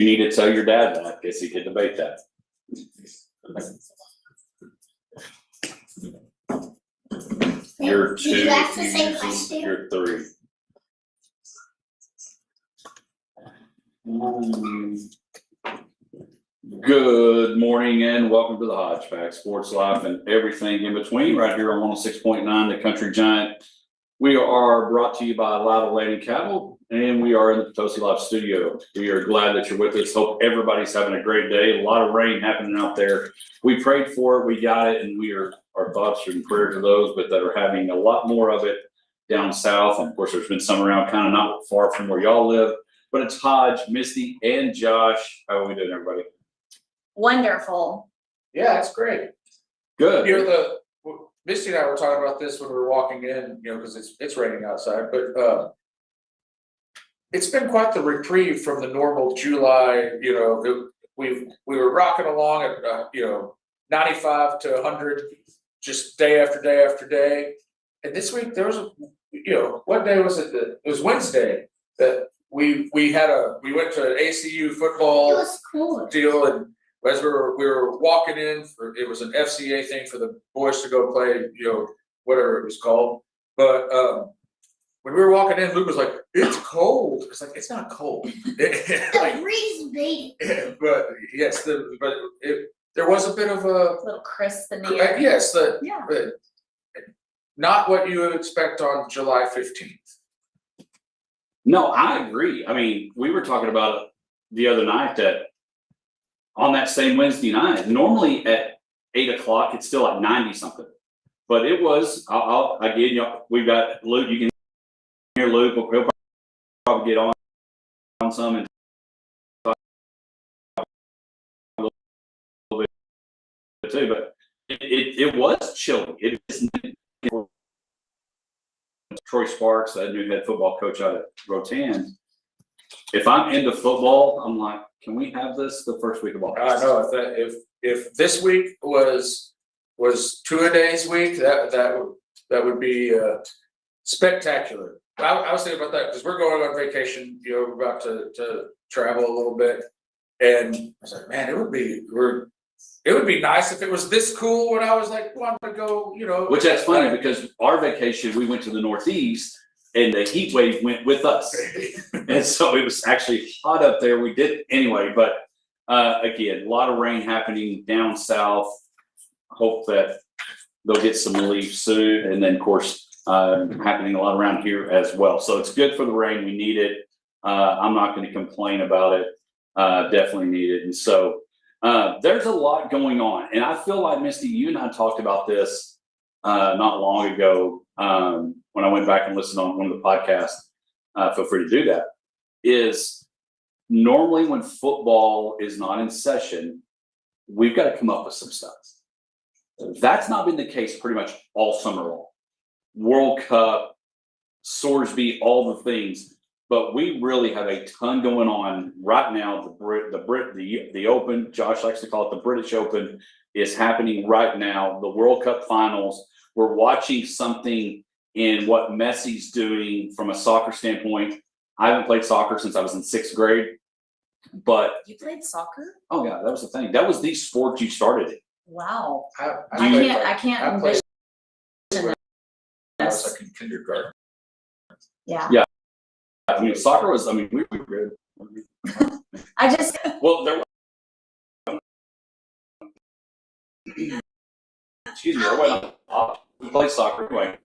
need to tell your dad that. I guess he could debate that. You're two. Did you ask the same question? You're three. Good morning and welcome to the Hodgeback Sports Life and everything in between right here on 106.9 The Country Giant. We are brought to you by Live Lady Cattle and we are in the Potosi Live studio. We are glad that you're with us. Hope everybody's having a great day. A lot of rain happening out there. We prayed for it, we got it, and our thoughts and prayers are those, but that are having a lot more of it down south. And of course, there's been some around kind of not far from where y'all live. But it's Hodge, Misty, and Josh. How are we doing, everybody? Wonderful. Yeah, it's great. Good. Misty and I were talking about this when we were walking in, because it's raining outside, but it's been quite the reprieve from the normal July. We were rocking along at 95 to 100, just day after day after day. And this week there was what day was it? It was Wednesday that we went to an ACU football It was cool. deal, and as we were walking in, it was an FCA thing for the boys to go play, whatever it was called. But when we were walking in, Luke was like, "It's cold." It's like, it's not cold. The breeze made it. But yes, there was a bit of a little crisp in the air. yes, Yeah. not what you would expect on July 15th. No, I agree. I mean, we were talking about it the other night that on that same Wednesday night, normally at 8 o'clock, it's still at 90 something. But it was, we've got Luke, you can hear Luke, he'll probably get on some and talk a little bit too, but it was chilly. It is. Troy Sparks, that new head football coach out at Rotan. If I'm into football, I'm like, can we have this the first week of August? I know if this week was two-a-days week, that would be spectacular. I was thinking about that because we're going on vacation. We're about to travel a little bit, and I was like, man, it would be nice if it was this cool when I was like wanting to go. Which that's funny because our vacation we went to the Northeast. And the heat wave went with us. And so it was actually hot up there. We did anyway, but again, a lot of rain happening down south. Hope that they'll get some relief soon. And then of course, happening a lot around here as well. So it's good for the rain. We need it. I'm not going to complain about it. Definitely need it. And so there's a lot going on. And I feel like, Misty, you and I talked about this not long ago. When I went back and listened on one of the podcasts, feel free to do that, is normally when football is not in session, we've got to come up with some stuff. That's not been the case pretty much all summer long. World Cup, Sorsby, all the things, but we really have a ton going on right now. The Open, Josh likes to call it the British Open, is happening right now. The World Cup finals. We're watching something in what Messi's doing from a soccer standpoint. I haven't played soccer since I was in 6th grade, but You played soccer? oh yeah, that was the thing. That was the sport you started in. Wow. I can't I played envision I was this. like in kindergarten. Yeah. Yeah. I mean, soccer was. I mean, we were good. I just Well, there. Excuse me. We play soccer anyway.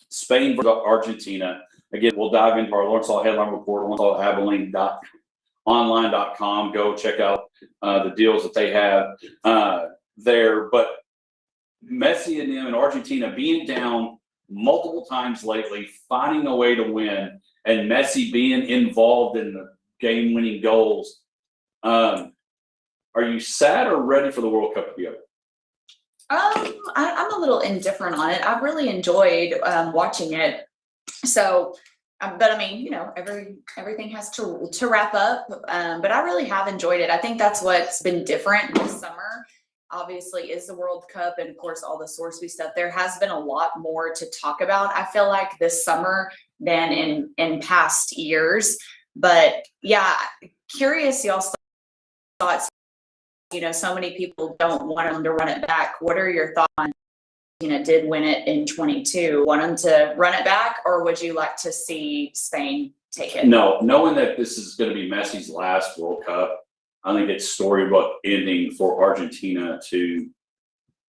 Spain versus Argentina. Again, we'll dive into our Lawrence Hall headline report. LawrenceHallAbilene.online.com. Go check out the deals that they have there. But Messi and them in Argentina being down multiple times lately, finding a way to win, and Messi being involved in the game-winning goals. Are you sad or ready for the World Cup to be over? I'm a little indifferent on it. I've really enjoyed watching it. So, but I mean, everything has to wrap up. But I really have enjoyed it. I think that's what's been different this summer. Obviously, is the World Cup and of course all the Sorsby stuff. There has been a lot more to talk about, I feel like, this summer than in past years. But yeah, curious y'all's thoughts. You know, so many people don't want them to run it back. What are your thoughts on, you know, did win it in 22? Want them to run it back, or would you like to see Spain take it? No, knowing that this is going to be Messi's last World Cup, I think it's storybook ending for Argentina to,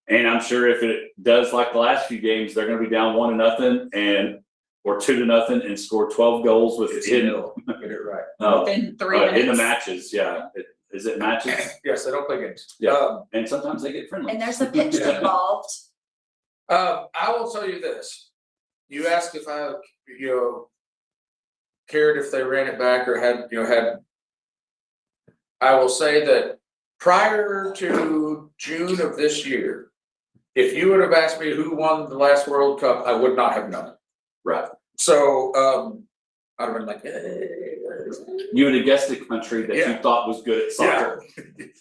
and I'm sure if it does like the last few games, they're going to be down 1-0 or 2-0 and score 12 goals Get it right. Within 3 minutes. in the matches. Yeah. Is it matches? Yes, they don't play games. Yeah. And sometimes they get friendly. And there's a pitch involved. I will tell you this. You asked if I, cared if they ran it back or had. I will say that prior to June of this year, if you would have asked me who won the last World Cup, I would not have known. Right. So, I'd have been like, You would have guessed a country that you thought was good at soccer.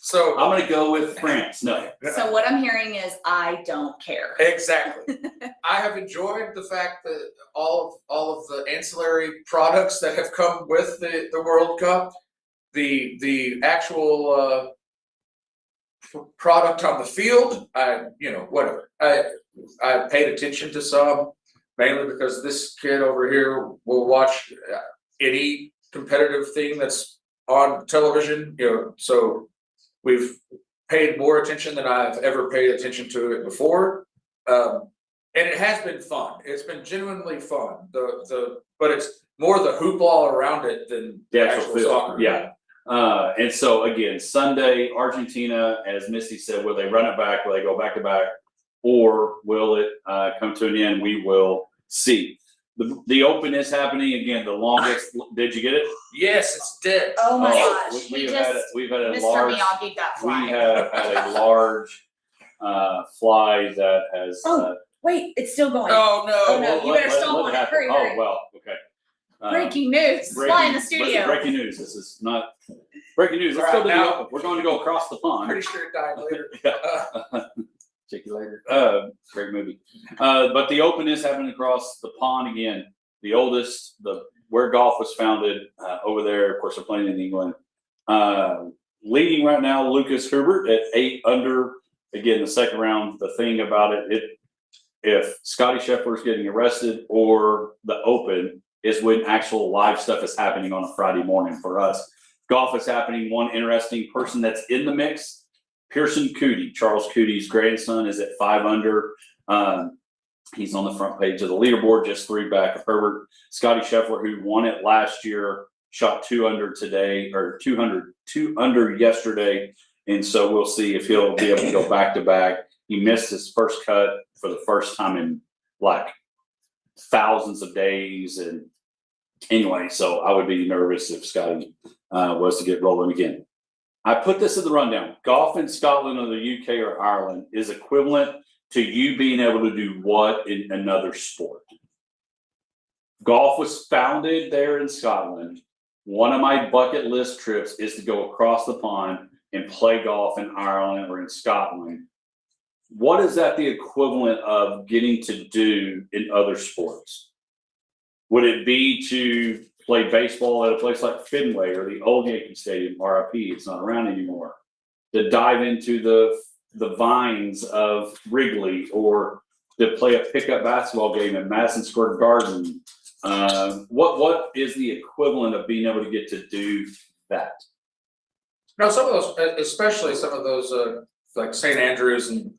So I'm going to go with France. No. So what I'm hearing is I don't care. Exactly. I have enjoyed the fact that all of the ancillary products that have come with the World Cup, the actual product on the field, whatever. I paid attention to some, mainly because this kid over here will watch any competitive thing that's on television, so we've paid more attention than I've ever paid attention to it before. And it has been fun. It's been genuinely fun. But it's more the hoopla around it than The actual field. soccer. Yeah. And so again, Sunday, Argentina, as Misty said, will they run it back? Will they go back to back? Or will it come to an end? We will see. The Open is happening again. The longest. Did you get it? Yes, it's dead. Oh my gosh. We've He had just, we've had a Mr. large. Miyagi got We flying. have had a large fly that has. Oh, wait, it's still going. Oh no. Oh, no. You better stomp on it. happen. Hurry, Oh hurry. well, okay. Breaking news. Fly in the studio. Breaking news. This is not breaking news. Let's go to the Now- Open. We're going to go across the pond. Pretty sure it died later. Check you later. Great movie. But the Open is happening across the pond again. The oldest, where golf was founded over there. Of course, they're playing in England. Leading right now, Lucas Herbert at 8 under. Again, the second round. The thing about it, if Scotty Scheffler's getting arrested or the Open is when actual live stuff is happening on a Friday morning for us. Golf is happening. One interesting person that's in the mix, Pearson Cootie, Charles Cootie's grandson, is at 5 under. He's on the front page of the leaderboard, just 3 back of Herbert. Scotty Scheffler, who won it last year, shot 2 under today, or 2 under yesterday. And so we'll see if he'll be able to go back to back. He missed his first cut for the first time in like thousands of days. And anyway, so I would be nervous if Scotty was to get rolling again. I put this in the rundown. Golf in Scotland or the UK or Ireland is equivalent to you being able to do what in another sport. Golf was founded there in Scotland. One of my bucket list trips is to go across the pond and play golf in Ireland or in Scotland. What is that the equivalent of getting to do in other sports? Would it be to play baseball at a place like Fenway or the old Yankee Stadium, RIP, it's not around anymore? To dive into the vines of Wrigley, or to play a pickup basketball game at Madison Square Garden? What is the equivalent of being able to get to do that? No, some of those, especially some of those, like St. Andrews and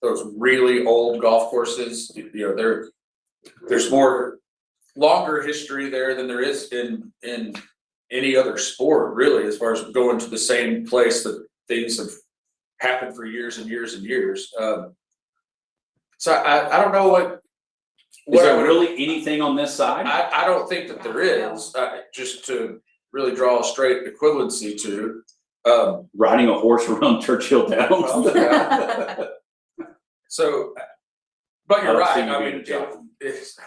those really old golf courses, there's more longer history there than there is in any other sport, really, as far as going to the same place that things have happened for years and years and years. So I don't know what Is there I would- really anything on this side? I don't think that there is, just to really draw a straight equivalency to. Riding a horse around Churchill Downs? Well, yeah. So, but I you're don't right. see you I being mean, a jockey. it's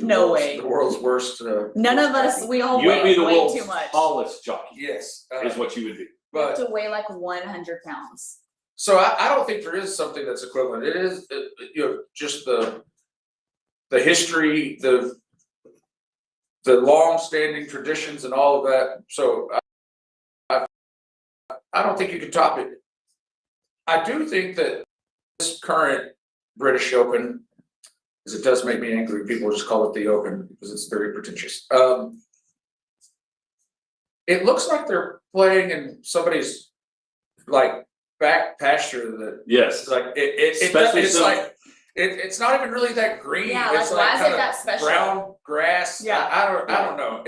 No way. The world's worst. None of us, we all You would be weigh the way world's too much. tallest jockey, Yes, is what you would be. You have but to weigh like 100 pounds. so I don't think there is something that's equivalent. It is just the history, the the long-standing traditions and all of that. So I don't think you can top it. I do think that this current British Open, because it does make me angry, people just call it the Open because it's very pretentious. It looks like they're playing in somebody's like back pasture that Yes. it's like it's like it's not even really that green. Yeah, it's like, why is it kinda that special? brown grass. Yeah. I don't know.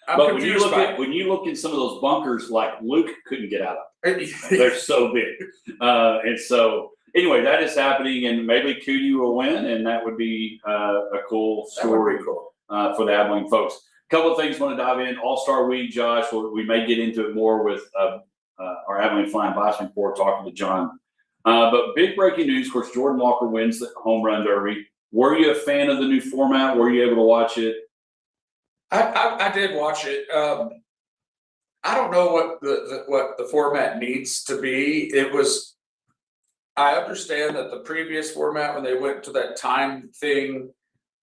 I'm But when you confused look by at when you look in some of those bunkers, like Luke couldn't get out of, it. they're so big. And so anyway, that is happening, and maybe Cootie will win, and that would be a cool That would story be cool. for the Abilene folks. Couple of things want to dive in. All-Star Week, Josh. We may get into it more with our Abilene Flying Bison report, talking to John. But big breaking news, of course, Jordan Walker wins the home run derby. Were you a fan of the new format? Were you able to watch it? I did watch it. I don't know what the format needs to be. I understand that the previous format, when they went to that time thing,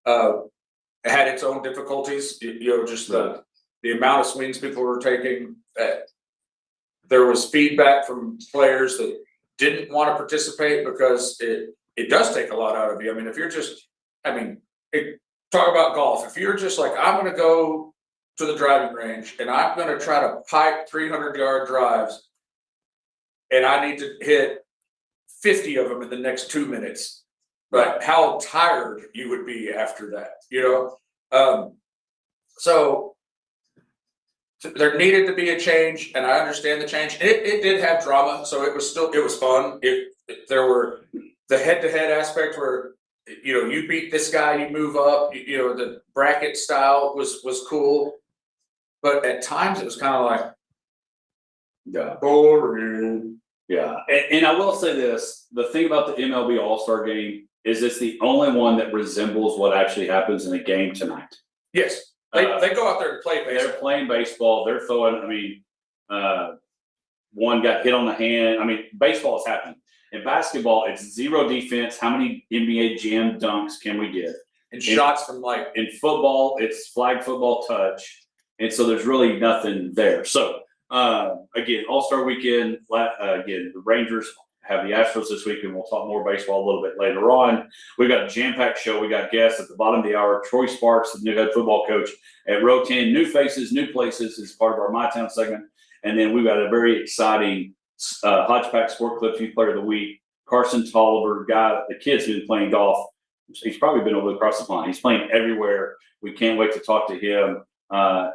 had its own difficulties. Just the amount of swings people were taking. There was feedback from players that didn't want to participate because it does take a lot out of you. I mean, if you're just, talk about golf. If you're just like, I'm going to go to the driving range and I'm going to try to pipe 300-yard drives, and I need to hit 50 of them in the next 2 minutes. But how tired you would be after that, So there needed to be a change, and I understand the change. It did have drama, so it was fun. There were the head-to-head aspect where you beat this guy, you move up. The bracket style was cool, but at times it was kind of like boring. Yeah, and I will say this: the thing about the MLB All-Star Game is it's the only one that resembles what actually happens in a game tonight. Yes, they go out there to play baseball. They're playing baseball. They're throwing. One got hit on the hand. Baseball is happening. In basketball, it's zero defense. How many NBA jam dunks can we get? And shots from in football, it's flag football touch, and so there's really nothing there. So again, All-Star Weekend. Again, the Rangers have the Astros this week, and we'll talk more baseball a little bit later on. We've got a jam-packed show. We got guests at the bottom of the hour. Troy Sparks, the new head football coach at Row 10. New faces, new places is part of our My Town segment. And then we've got a very exciting Hodgepack Sport Clips Youth Player of the Week. Carson Tolliver, the kid's been playing golf. He's probably been over across the pond. He's playing everywhere. We can't wait to talk to him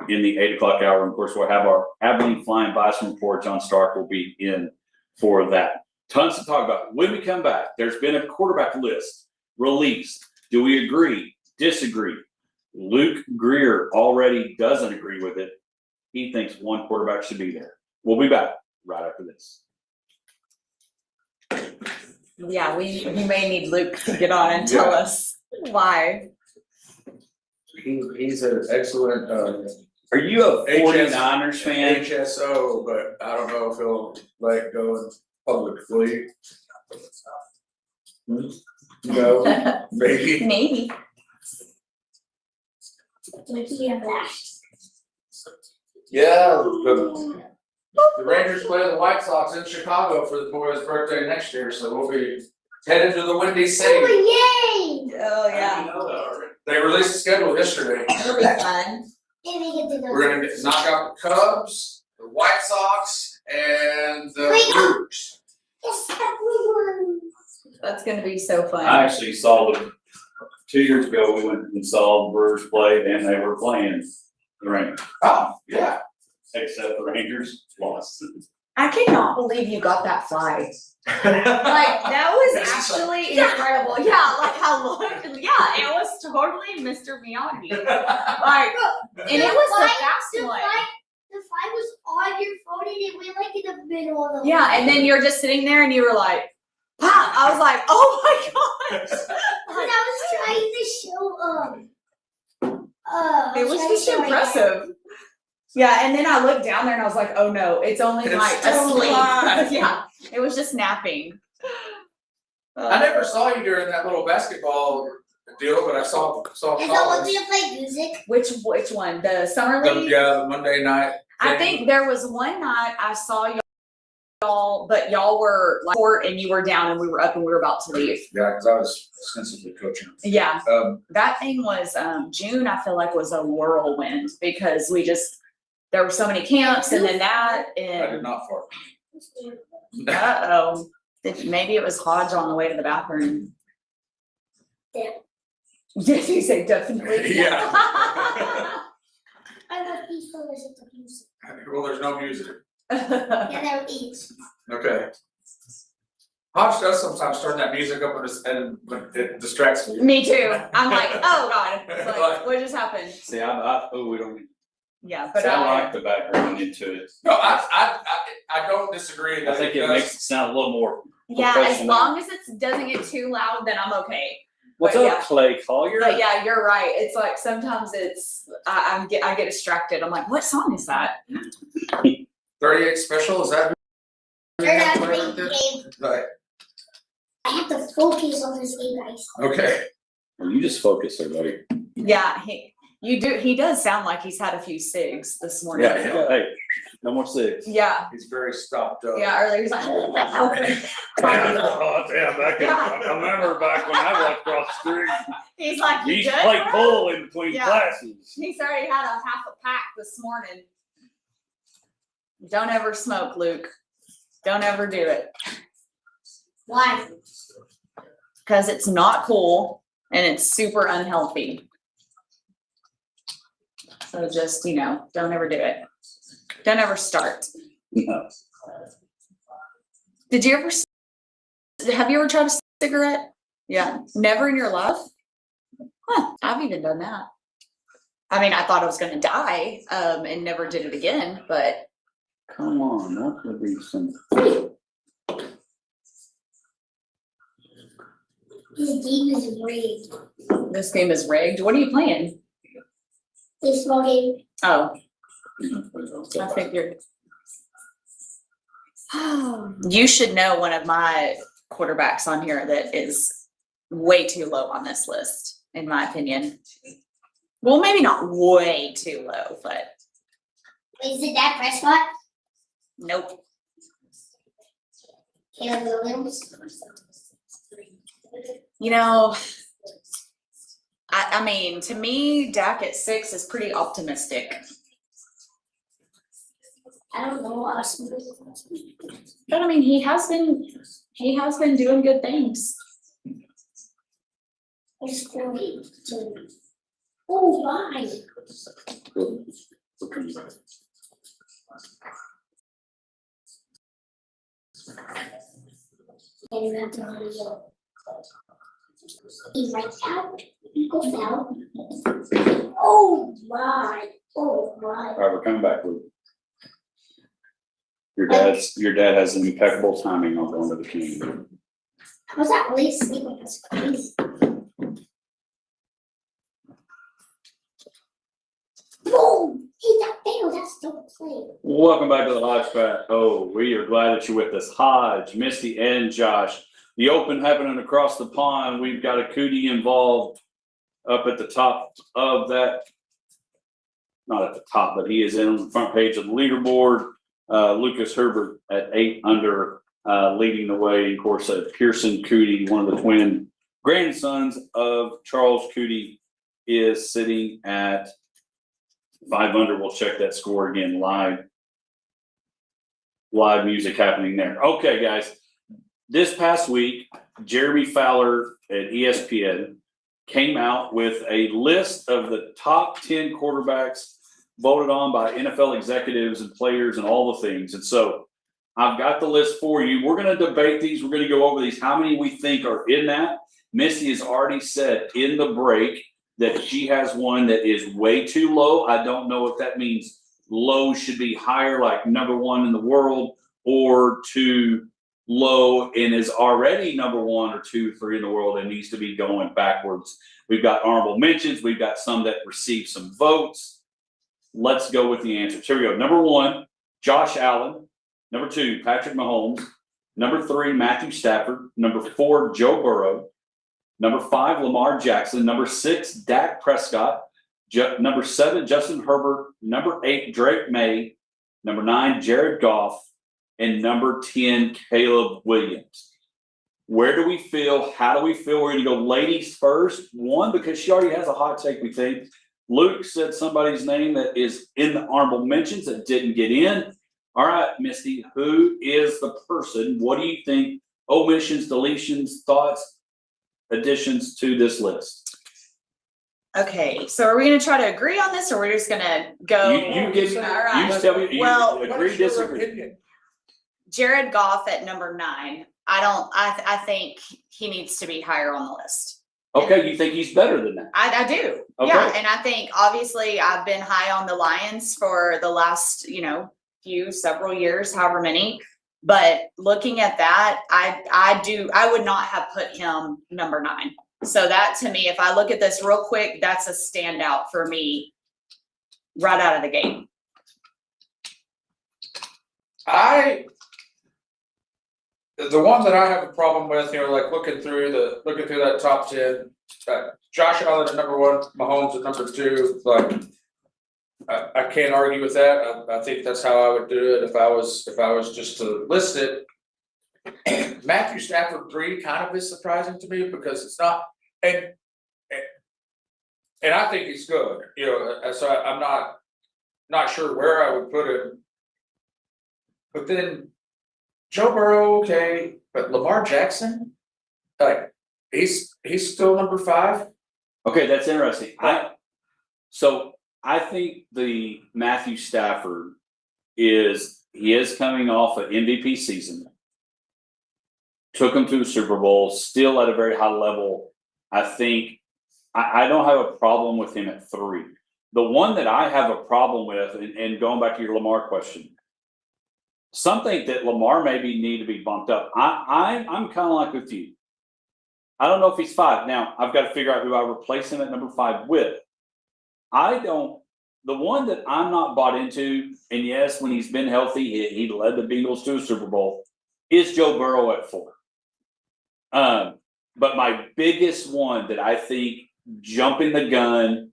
in the 8 o'clock hour. And of course, we'll have our Abilene Flying Bison report. John Stark will be in for that. Tons to talk about. When we come back, there's been a quarterback list released. Do we agree? Disagree? Luke Greer already doesn't agree with it. He thinks one quarterback should be there. We'll be back right after this. Yeah, we may need Luke to get on and tell us why. He's an excellent Are you a 49ers fan? HSO, but I don't know if he'll let it go publicly. No, maybe. Maybe. What do you have that? Yeah, the Rangers play the White Sox in Chicago for the boys' birthday next year, so we'll be headed to the Windy City. Oh, yay! Oh, yeah. They released the schedule yesterday. It'll be fun. And we get to go. We're gonna knock out the Cubs, the White Sox, and the Brewers. Yes, everyone. That's going to be so fun. I actually saw them 2 years ago. We went and saw the Brewers play, and they were playing the Rangers. Oh, yeah. Except the Rangers lost. I cannot believe you got that flight. Like, that was actually incredible. Yeah, like how long, yeah, it was totally Mr. Miyagi. Like, and it was the fast one. The flight was on your phone and it went like in the middle of the Yeah, and then you're just sitting there and you were like, wow. I was like, oh my gosh. When I was trying to show It was just impressive. Yeah, and then I looked down there and I was like, oh no, it's only like asleep. Yeah, it was just napping. I never saw you during that little basketball deal, but I saw Is that what Collins. we play music? Which one? The summer league? The Monday night. I thing. think there was one night I saw y'all, but y'all were like court and you were down and we were up and we were about to leave. Yeah, because I was extensively coaching. Yeah, Um, that thing was, June, I feel like was a whirlwind because there were so many camps and then that I did and, not fart. uh-oh. Maybe it was Hodge on the way to the bathroom. Yeah. Did you say definitely? Yeah. I love these photos of the music. Well, there's no music. And they'll eat. Okay. Hodge does sometimes turn that music up and it distracts me. Me too. I'm like, oh God, like, what just happened? See, we don't Yeah, but sound like the background into it. No, I don't disagree. I think it makes it sound a little more. yeah, as professional. long as it doesn't get too loud, then I'm okay. What's But up, yeah. Clay Collier? But yeah, you're right. It's like sometimes I get distracted. I'm like, what song is that? 38 special, is that? Turn out to be game. Right, I have to focus on this game, guys. okay. Well, you just focus there, buddy. Yeah, he does sound like he's had a few cigs this morning. Yeah, hey, no more six. Yeah, He's very stopped up. yeah, earlier he's like, Oh, damn, I remember back when I walked across the street. he's like, You you used to good? play bro?" pool in between Yeah. classes. He's already had a half a pack this morning. Don't ever smoke, Luke. Don't ever do it. Why? Because it's not cool and it's super unhealthy. So just, don't ever do it. Don't ever start. No. Have you ever tried a cigarette? Yeah. Never in your life? Huh, I've even done that. I mean, I thought I was gonna die, and never did it again, but Come on, that would be some. This game is rigged. this game is rigged. What are you playing? Baseball game. Oh, I figured. You should know one of my quarterbacks on here that is way too low on this list, in my opinion. Well, maybe not way too low, but Is it Dak Prescott? nope. Caleb Williams? I mean, to me, Dak at 6 is pretty optimistic. I don't know. But I mean, he has been doing good things. It's going to. Oh, my. And you have to run it up. He's right out. Go down. Oh, my. Oh, my. All right, we're coming back, Luke. Your dad has impeccable timing on going to the king. How's that really sleeping? That's crazy. Boom! Hit that bell. That's the play. Welcome back to the Hodge Pat. Oh, we are glad that you're with us. Hodge, Misty, and Josh. The Open happening across the pond. We've got a cootie involved up at the top of that. Not at the top, but he is in on the front page of the leaderboard. Lucas Herbert at 8 under, leading the way. Of course, Pearson Cootie, one of the twin grandsons of Charles Cootie, is sitting at 5 under. We'll check that score again live. Live music happening there. Okay, guys. This past week, Jeremy Fowler at ESPN came out with a list of the top 10 quarterbacks voted on by NFL executives and players and all the things. And so I've got the list for you. We're going to debate these. We're going to go over these, how many we think are in that. Missy has already said in the break that she has one that is way too low. I don't know if that means low should be higher, like number 1 in the world, or too low and is already number 1 or 2, 3 in the world and needs to be going backwards. We've got honorable mentions. We've got some that received some votes. Let's go with the answers. Here we go. Number 1, Josh Allen. Number 2, Patrick Mahomes. Number 3, Matthew Stafford. Number 4, Joe Burrow. Number 5, Lamar Jackson. Number 6, Dak Prescott. Number 7, Justin Herbert. Number 8, Drake May. Number 9, Jared Goff. And number 10, Caleb Williams. Where do we feel? How do we feel? We're going to go ladies first. One, because she already has a hot take, we think. Luke said somebody's name that is in the honorable mentions that didn't get in. All right, Misty, who is the person? What do you think? Omissions, deletions, thoughts, additions to this list? Okay, so are we gonna try to agree on this, or we're just gonna go? You give me, All right. you tell me, you Well, agree, disagree. Jared Goff at number 9. I think he needs to be higher on the list. Okay, you think he's better than that? I do. Okay. Yeah, and I think obviously I've been high on the Lions for the last, several years, however many. But looking at that, I would not have put him number 9. So that, to me, if I look at this real quick, that's a standout for me right out of the gate. The one that I have a problem with, like looking through that top 10, Josh Allen at number 1, Mahomes at number 2, like I can't argue with that. I think that's how I would do it if I was just to list it. Matthew Stafford 3 kind of is surprising to me because it's not, and I think he's good, so I'm not sure where I would put him. But then Joe Burrow, okay, but Lamar Jackson, like he's still number 5. Okay, that's interesting. I think the Matthew Stafford he is coming off an MVP season. Took him to the Super Bowl, still at a very high level. I think I don't have a problem with him at 3. The one that I have a problem with, and going back to your Lamar question, something that Lamar maybe need to be bumped up. I'm kind of like with you. I don't know if he's 5. Now, I've got to figure out who I replace him at number 5 with. The one that I'm not bought into, and yes, when he's been healthy, he led the Bengals to a Super Bowl, is Joe Burrow at 4. But my biggest one that I think jumping the gun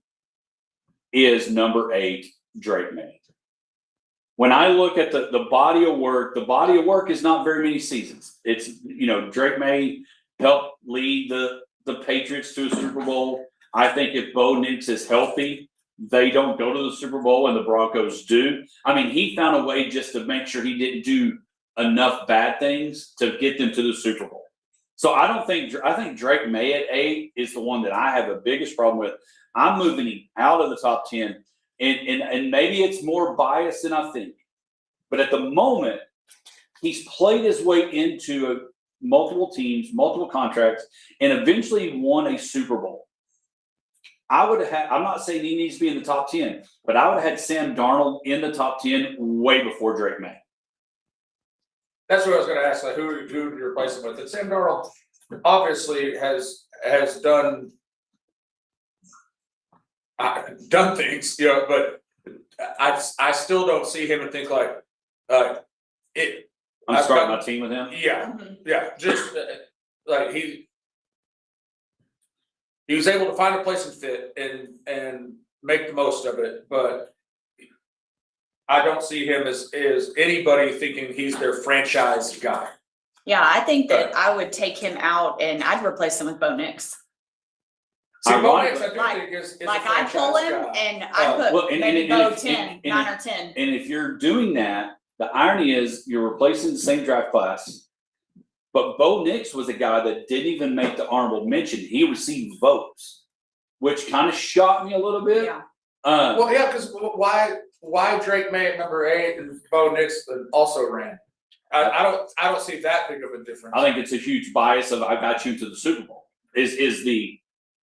is number 8, Drake May. When I look at the body of work is not very many seasons. It's, Drake May helped lead the Patriots to a Super Bowl. I think if Bo Nix is healthy, they don't go to the Super Bowl and the Broncos do. I mean, he found a way just to make sure he didn't do enough bad things to get them to the Super Bowl. So I think Drake May at 8 is the one that I have the biggest problem with. I'm moving him out of the top 10. And maybe it's more biased than I think. But at the moment, he's played his way into multiple teams, multiple contracts, and eventually won a Super Bowl. I'm not saying he needs to be in the top 10, but I would have had Sam Darnold in the top 10 way before Drake May. That's what I was going to ask, like who do you replace him with? And Sam Darnold obviously has done things, but I still don't see him and think like it. I'm starting my team with him. Yeah, just like he was able to find a place and fit and make the most of it, but I don't see him as anybody thinking he's their franchise guy. Yeah, I think that I would take him out and I'd replace him with Bo Nix. See, Bo Nix, Like- I do think is Like a I pull franchise him guy. and I put maybe Bo 10, 9 or 10. And if you're doing that, the irony is you're replacing the same draft class. But Bo Nix was a guy that didn't even make the honorable mention. He received votes, which kind of shocked me a little bit. Yeah. Well, yeah, because why Drake May at number 8 and Bo Nix also ran? I don't see that big of a difference. I think it's a huge bias of I got you to the Super Bowl. And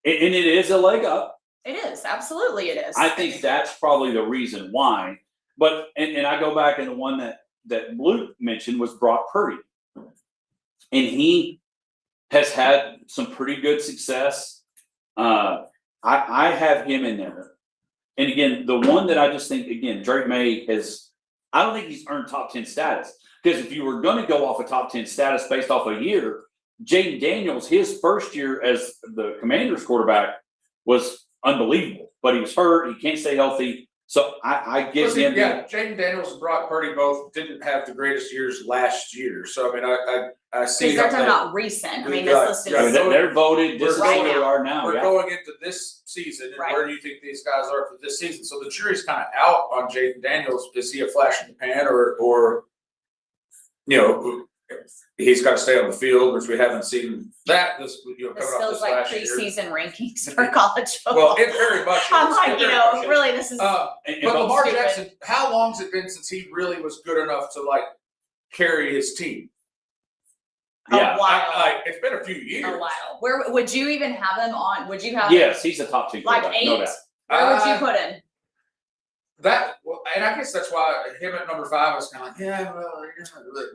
it is a leg up. It is, absolutely it is. I think that's probably the reason why. But and I go back and the one that Luke mentioned was Brock Purdy. And he has had some pretty good success. I have him in there. And again, the one that I just think, again, Drake May I don't think he's earned top 10 status. Because if you were going to go off a top 10 status based off a year, Jaden Daniels, his first year as the Commanders quarterback was unbelievable, but he was hurt. He can't stay healthy. So I give him. Yeah, Jaden Daniels and Brock Purdy both didn't have the greatest years last year. So I mean, I see. Because they're talking about recent. I mean, this Right, list I mean, is they're voted. This is Right where they now. are now. We're Yeah. going into this season, and Right. where do you think these guys are for this season? So the jury's kind of out on Jaden Daniels. Is he a flash in the pan, or you know, he's got to stay on the field, which we haven't seen that. This this coming off feels this like last year. preseason rankings for college football. Well, it very much. I'm is. like, It you very know, much is. really, this is And But Lamar stupid. Jackson, how long's it been since he really was good enough to like carry his team? Yeah. a while. It's been a few years. A while. Where would you even have him on? Would you have Yes, he's a top 2 like quarterback, 8? no doubt. Where would you put him? And I guess that's why him at number 5 was kind of like, yeah,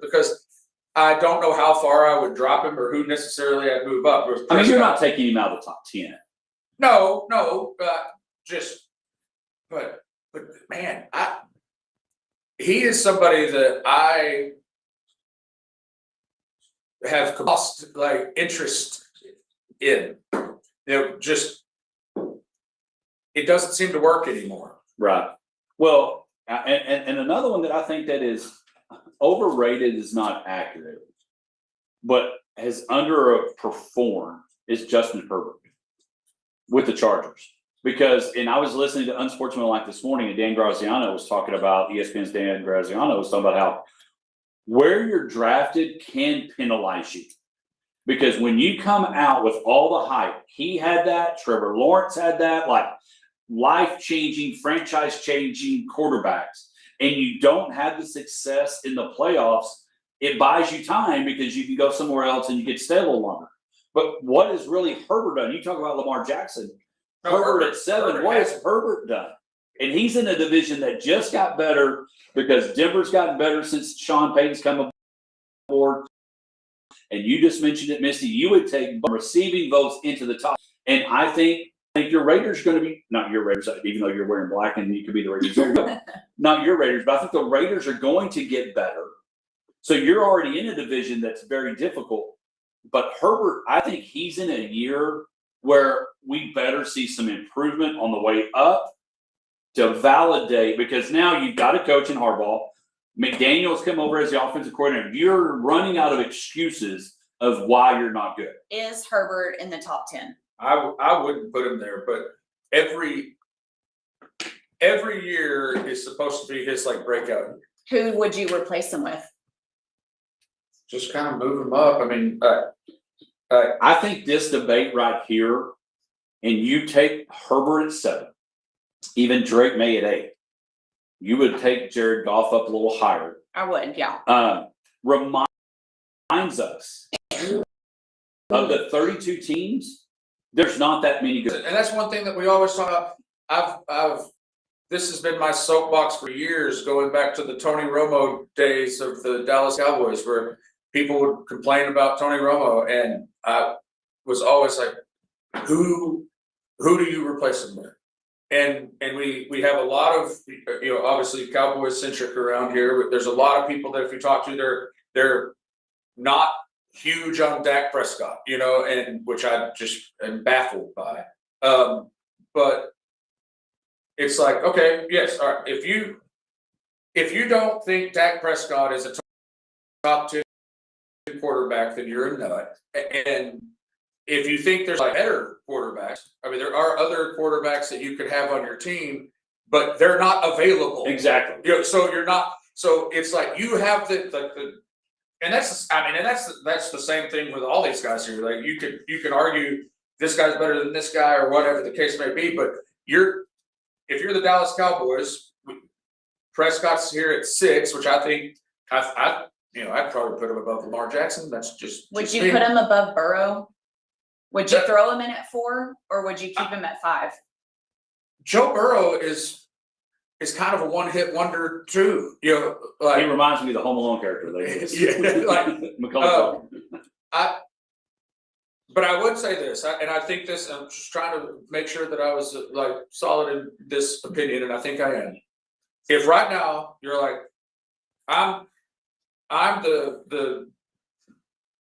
because I don't know how far I would drop him or who necessarily I'd move up. I mean, you're not taking him out of the top 10. No, but man, he is somebody that I have lost like interest in. Just it doesn't seem to work anymore. Right. Well, and another one that I think that is overrated is not accurate, but has underperformed is Justin Herbert with the Chargers. Because, and I was listening to Unsportsmanlike this morning, and Dan Graziano was talking about, ESPN's Dan Graziano was talking about how where you're drafted can penalize you. Because when you come out with all the hype, he had that, Trevor Lawrence had that, like life-changing, franchise-changing quarterbacks, and you don't have the success in the playoffs, it buys you time because you can go somewhere else and you get to stay a little longer. But what has really Herbert done? You talk about Lamar Jackson. Herbert at 7, what has Herbert done? And he's in a division that just got better because Denver's gotten better since Sean Payton's come aboard. And you just mentioned it, Misty, you would take receiving votes into the top. And I think your Raiders are going to be, not your Raiders, even though you're wearing black and you could be the Raiders. Not your Raiders, but I think the Raiders are going to get better. So you're already in a division that's very difficult. But Herbert, I think he's in a year where we better see some improvement on the way up to validate, because now you've got a coach in Harbaugh. McDaniel's come over as the offensive coordinator. You're running out of excuses of why you're not good. Is Herbert in the top 10? I wouldn't put him there, but every year is supposed to be his like breakout. Who would you replace him with? Just kind of move him up. I mean, I think this debate right here, and you take Herbert at 7, even Drake May at 8, you would take Jared Goff up a little higher. I would, yeah. reminds us of the 32 teams, there's not that many good. And that's one thing that we always talk about. This has been my soapbox for years, going back to the Tony Romo days of the Dallas Cowboys, where people would complain about Tony Romo, and I was always like, who do you replace him with? And we have a lot of, obviously Cowboys centric around here, but there's a lot of people that if you talk to, they're not huge on Dak Prescott, and which I just am baffled by. But it's like, okay, yes, all right. If you don't think Dak Prescott is a top 10 quarterback, then you're a nut. And if you think there's like better quarterbacks, I mean, there are other quarterbacks that you could have on your team, but they're not available. Exactly. So you're not. So it's like you have the and that's the same thing with all these guys here. Like you can argue this guy's better than this guy or whatever the case may be, but if you're the Dallas Cowboys, Prescott's here at 6, which I think I'd probably put him above Lamar Jackson. That's just. Would you put him above Burrow? Would you throw him in at 4, or would you keep him at 5? Joe Burrow is kind of a one-hit wonder too. He reminds me of the Home Alone character. Macaulay. But I would say this, and I think this. I'm just trying to make sure that I was like solid in this opinion, and I think I am. If right now you're like, I'm the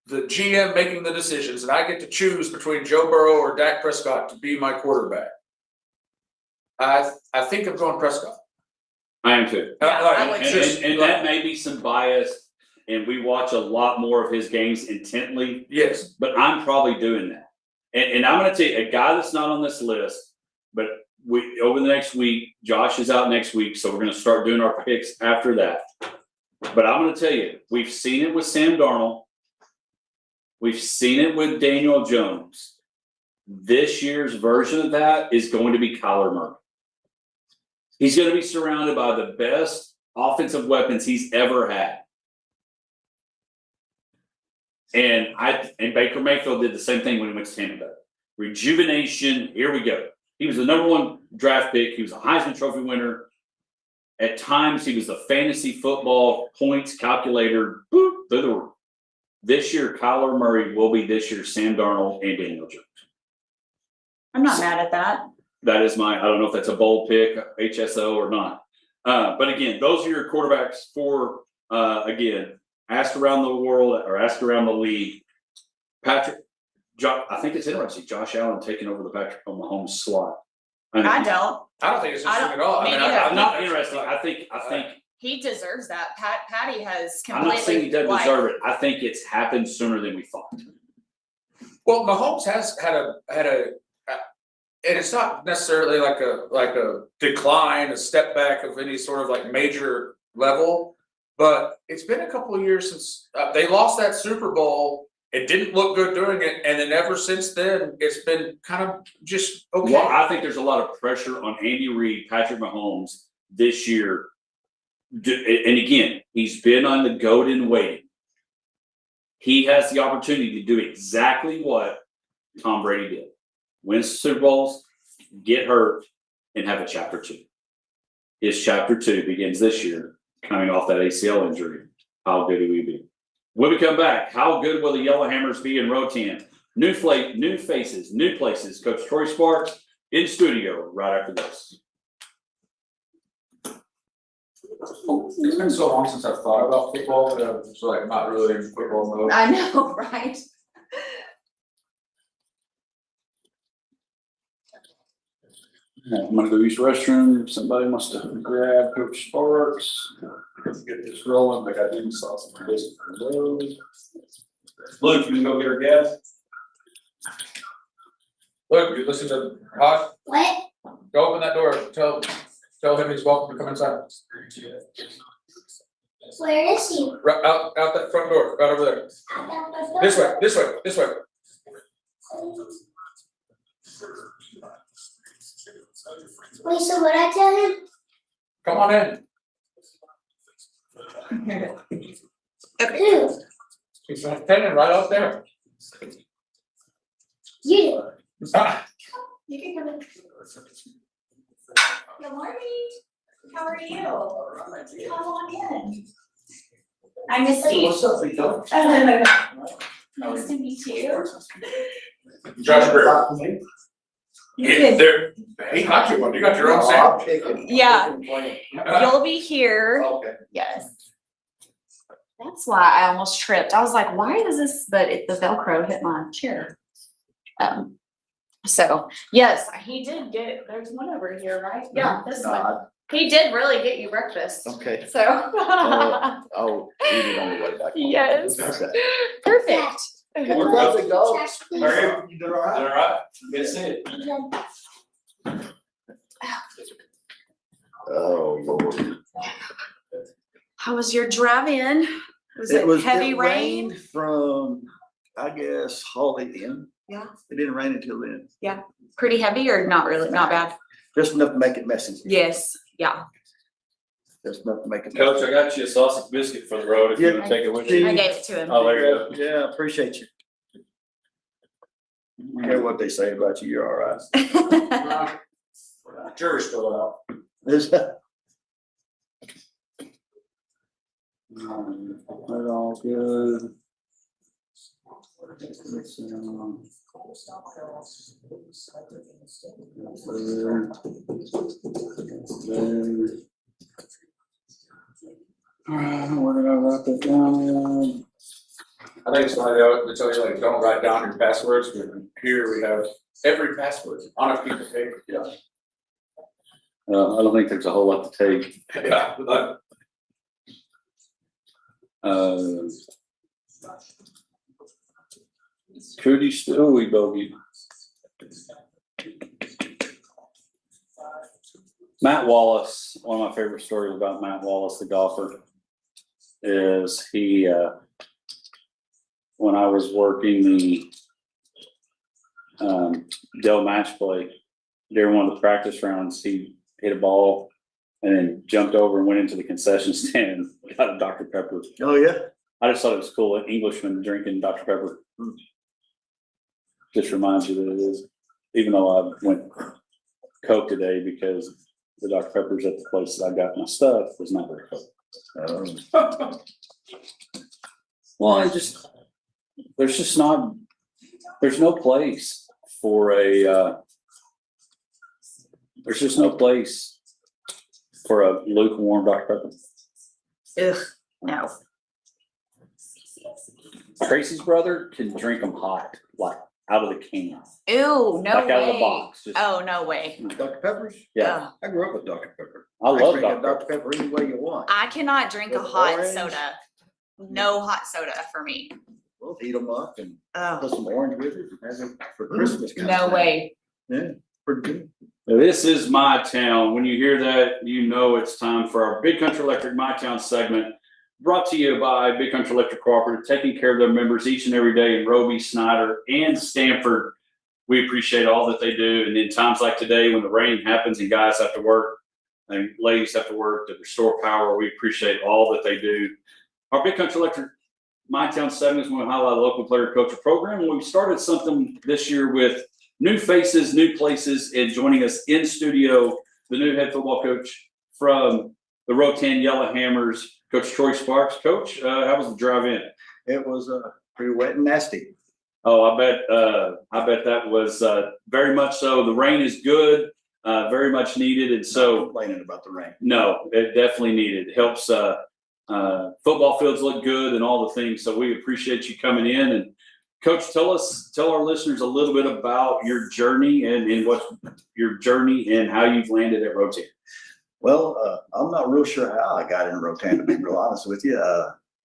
the GM making the decisions and I get to choose between Joe Burrow or Dak Prescott to be my quarterback, I think I'm going Prescott. I am too. Yeah, I would And that may be some bias, and we watch a lot more of his games intently, Yes. but I'm probably doing that. And I'm gonna tell you, a guy that's not on this list, but over the next week, Josh is out next week, so we're gonna start doing our picks after that. But I'm gonna tell you, we've seen it with Sam Darnold. We've seen it with Daniel Jones. This year's version of that is going to be Kyler Murray. He's going to be surrounded by the best offensive weapons he's ever had. And Baker Mayfield did the same thing when he went to Tampa Bay. Rejuvenation, here we go. He was the #1 draft pick. He was a Heisman Trophy winner. At times, he was the fantasy football points calculator through the roof. This year, Kyler Murray will be this year's Sam Darnold and Daniel Jones. I'm not mad at that. That is I don't know if that's a bold pick, HSO or not. But again, those are your quarterbacks for, again, ask around the world or ask around the league. I think it's interesting, Josh Allen taking over the Patrick Mahomes slot. I don't. I don't think it's interesting at all. Me I mean, neither. I'm not interested. I think He deserves that. Patty has I'm not saying he completely. doesn't deserve it. I think it's happened sooner than we thought. well, Mahomes has had a, and it's not necessarily like a decline, a step back of any sort of like major level, but it's been a couple of years since they lost that Super Bowl. It didn't look good doing it, and then ever since then, it's been kind of just okay. Well, I think there's a lot of pressure on Andy Reid, Patrick Mahomes this year. And again, he's been on the goat in waiting. He has the opportunity to do exactly what Tom Brady did. Win Super Bowls, get hurt, and have a chapter 2. His chapter 2 begins this year, coming off that ACL injury. How good will he be? When we come back, how good will the Yellowhammers be in Rotan? New faces, new places. Coach Troy Sparks in studio right after this. It's been so long since I've thought about football, that I'm just like not really in football mode. I know, right? I'm gonna go use the restroom. Somebody wants to grab Coach Sparks. Get this rolling, like I didn't saw some business for those. Luke, you can go get her gas? Look, you listen to Hodge, What? go open that door, tell him he's welcome to come inside. Where is he? Right out that front door, right over there. This way. Wait, so what I tell him? Come on in. Who? He's standing right out there. You. You can come in. Good morning. How are you? Come on in. I missed you. What's up, Vito? Nice to meet you. Josh Greer. Yeah, there, he got you one, you got your own sandwich. Yeah. You'll be here. Okay. Yes. That's why I almost tripped. I was like, why is this? But the Velcro hit my chair. So yes, he did get, there's one over here, right? Yeah, this one. He did really get you breakfast. Okay. So. I'll eat it on the way back. Yes. Okay. Perfect. Where does it go? Trash, please. Are you doing all right? All right. Good to see you. Oh, Lord. How was your drive-in? Was it heavy rain? rained from, I guess, Holiday Inn. Yeah. It didn't rain until then. Pretty heavy or not really? Not bad? Just enough to make it messy. Yes. Yeah. Just enough to make it Coach, messy. I got you a sausage biscuit for the road if you want to take it with I you. gave it to him. Oh, there you go. Yeah, appreciate you. I don't care what they say about you, you're all right. Jury's still out. Is that? That's all good. Where did I write that down? I think it's funny, they tell you like, don't write down your passwords, but here we have every password on a piece of paper. Yeah. I don't think there's a whole lot to take. Yeah. Cody Stewie bogey. Matt Wallace, one of my favorite stories about Matt Wallace, the golfer, is he, when I was working the Dell match play, during one of the practice rounds, he hit a ball and then jumped over and went into the concession stand and got a Dr. Pepper. Oh, yeah. I just thought it was cool, an Englishman drinking Dr. Pepper. Just reminds you that it is, even though I went Coke today because the Dr. Pepper's at the place that I got my stuff was not very Coke. Well, there's no place for there's just no place for a lukewarm Dr. Pepper. Ugh, no. Tracy's brother can drink them hot, like out of the can, Ew, no like way. out of the box. Just, Oh, no way. Dr. Peppers? yeah, I grew up with Dr. Pepper. I love drink a Dr. Pepper. Dr. Pepper any way you want. I cannot drink a With hot orange? soda. No hot soda for me. We'll heat them up and Oh, put some orange with it and have it for Christmas. kind of no thing. way. Yeah, pretty good. This is my town. When you hear that, you know it's time for our Big Country Electric My Town segment, brought to you by Big Country Electric Cooperative, taking care of their members each and every day in Roby, Snyder, and Stanford. We appreciate all that they do. And in times like today, when the rain happens and guys have to work and ladies have to work to restore power, we appreciate all that they do. Our Big Country Electric My Town segment is when we highlight a local player coach program. And we started something this year with new faces, new places, and joining us in studio, the new head football coach from the Rotan Yellowhammers, Coach Troy Sparks. Coach, how was the drive in? It was pretty wet and nasty. Oh, I bet that was very much so. The rain is good, very much needed, and Not so complaining about the rain. no, it definitely needed. It helps football fields look good and all the things. So we appreciate you coming in. And Coach, tell our listeners a little bit about your journey and what's your journey and how you've landed at Rotan. Well, I'm not real sure how I got in Rotan, to be real honest with you.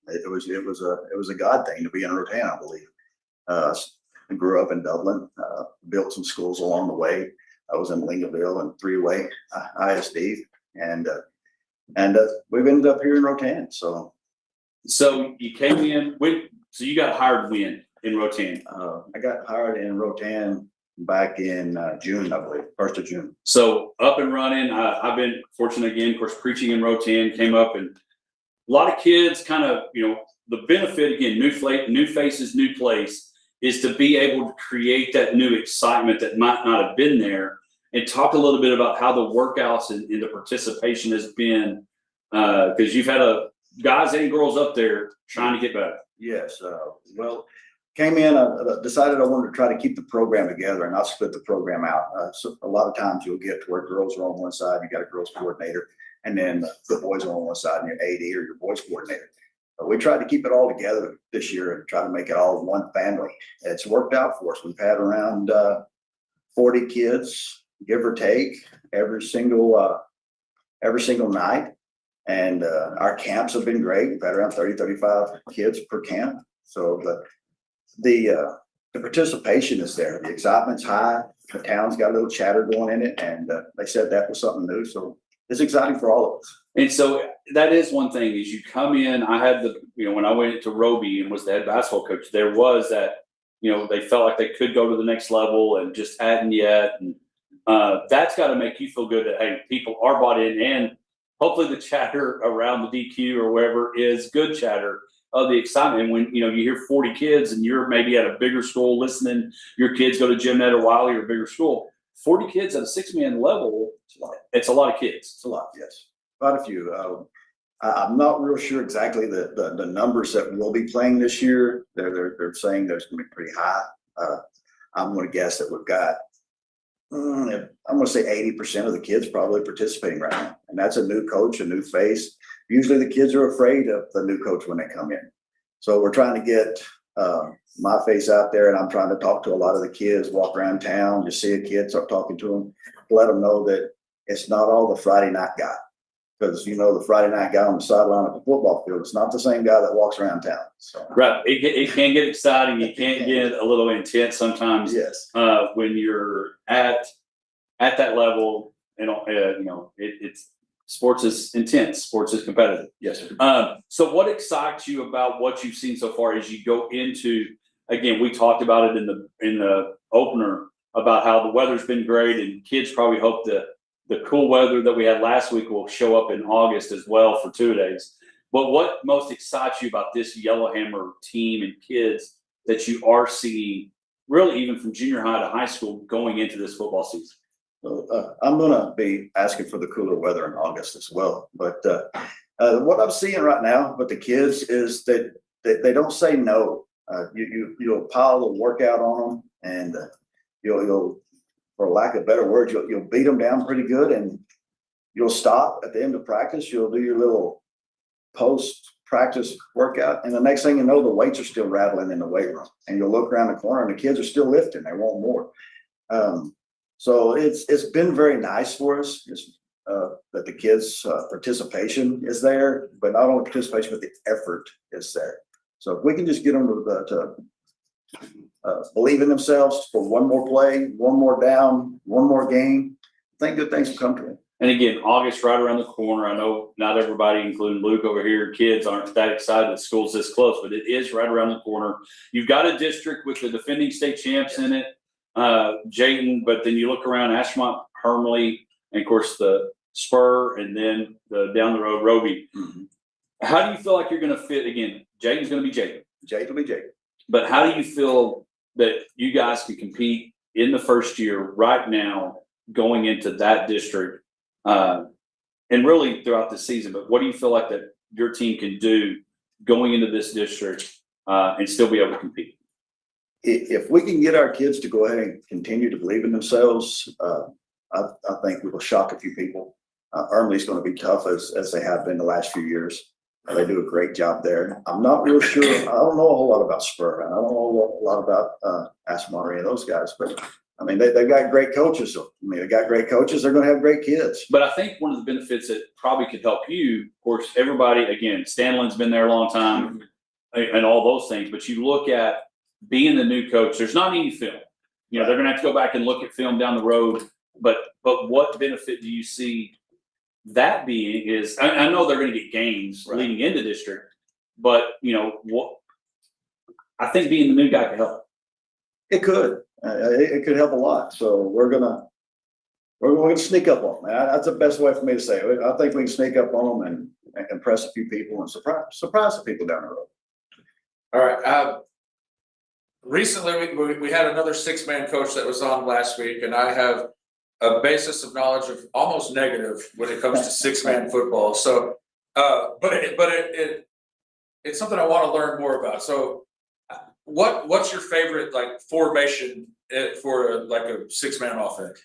It was a God thing to be in Rotan, I believe. I grew up in Dublin, built some schools along the way. I was in Lingoville and Three-Way ISD, and we've ended up here in Rotan. So you came in so you got hired when in Rotan? I got hired in Rotan back in June, I believe, 1st of June. So up and running. I've been fortunate again, of course, preaching in Rotan, came up, and a lot of kids kind of, the benefit again, new faces, new place, is to be able to create that new excitement that might not have been there, and talk a little bit about how the workouts and the participation has been, because you've had guys and girls up there trying to get better. Yes. Well, came in, decided I wanted to try to keep the program together and not split the program out. So a lot of times you'll get to where girls are on one side, you got a girls coordinator, and then the boys are on one side and your AD or your boys coordinator. But we tried to keep it all together this year and try to make it all one family. It's worked out for us. We've had around 40 kids, give or take, every single night. And our camps have been great. We've had around 30, 35 kids per camp. So the participation is there. The excitement's high. The town's got a little chatter going in it. And they said that was something new. So it's exciting for all of us. And so that is one thing, is you come in, I had when I went to Roby and was the head basketball coach, there was that, they felt like they could go to the next level and just hadn't yet. And that's got to make you feel good that, hey, people are bought in, and hopefully the chatter around the DQ or wherever is good chatter of the excitement. And when, you hear 40 kids and you're maybe at a bigger school listening, your kids go to Gymnet or Wiley or a bigger school, 40 kids at a 6-man level, it's a lot of kids. It's a lot, yes. Quite a few. I'm not real sure exactly the numbers that we'll be playing this year. They're saying there's going to be pretty high. I'm going to guess that we've got, I'm going to say 80% of the kids probably participating right now. And that's a new coach, a new face. Usually the kids are afraid of the new coach when they come in. So we're trying to get my face out there, and I'm trying to talk to a lot of the kids, walk around town, just see a kid, start talking to them, let them know that it's not all the Friday night guy. Because the Friday night guy on the sideline at the football field, it's not the same guy that walks around town. So, Right. It can get exciting. It can get a little intense sometimes. yes. When you're at that level, it's sports is intense. Sports is competitive. Yes, sir. So what excites you about what you've seen so far as you go into, again, we talked about it in the opener about how the weather's been great and kids probably hope the cool weather that we had last week will show up in August as well for 2 days. But what most excites you about this Yellowhammer team and kids that you are seeing, really even from junior high to high school, going into this football season? So, I'm gonna be asking for the cooler weather in August as well. But what I'm seeing right now with the kids is that they don't say no. You'll pile the workout on them, and you'll, for lack of better words, you'll beat them down pretty good, and you'll stop at the end of practice. You'll do your little post-practice workout, and the next thing you know, the weights are still rattling in the weight room, and you'll look around the corner, and the kids are still lifting. They want more. So it's been very nice for us that the kids' participation is there, but not only participation, but the effort is there. So if we can just get them to believe in themselves for one more play, one more down, one more game, I think good things will come to them. And again, August right around the corner. I know not everybody, including Luke over here, kids aren't that excited that school's this close, but it is right around the corner. You've got a district with the defending state champs in it, Jayton, but then you look around Ashmont, Hermley, and of course the Spur, and then the down the road Roby. Mm-hmm. How do you feel like you're going to fit? Again, Jayton's going to be Jayton. Jayton will be Jayton. But how do you feel that you guys can compete in the first year right now going into that district and really throughout the season? But what do you feel like that your team can do going into this district and still be able to compete? If we can get our kids to go ahead and continue to believe in themselves, I think we will shock a few people. Ermley's going to be tough as they have been the last few years. They do a great job there. I'm not real sure. I don't know a whole lot about Spur. I don't know a lot about Ashmont or any of those guys, but I mean, they've got great coaches. So, I mean, they got great coaches. They're going to have great kids. But I think one of the benefits that probably could help you, of course, everybody, again, Stanlin's been there a long time and all those things, but you look at being the new coach, there's not any film. They're going to have to go back and look at film down the road. But what benefit do you see that being is, I know they're going to get games leading into district, but what I think being the new guy could help. It could. It could help a lot. So we're gonna sneak up on them. That's the best way for me to say it. I think we can sneak up on them and impress a few people and surprise the people down the road. All right. Recently, we had another 6-man coach that was on last week, and I have a basis of knowledge of almost negative when it comes to 6-man football. So, it's something I want to learn more about. So, what's your favorite formation for a 6-man offense?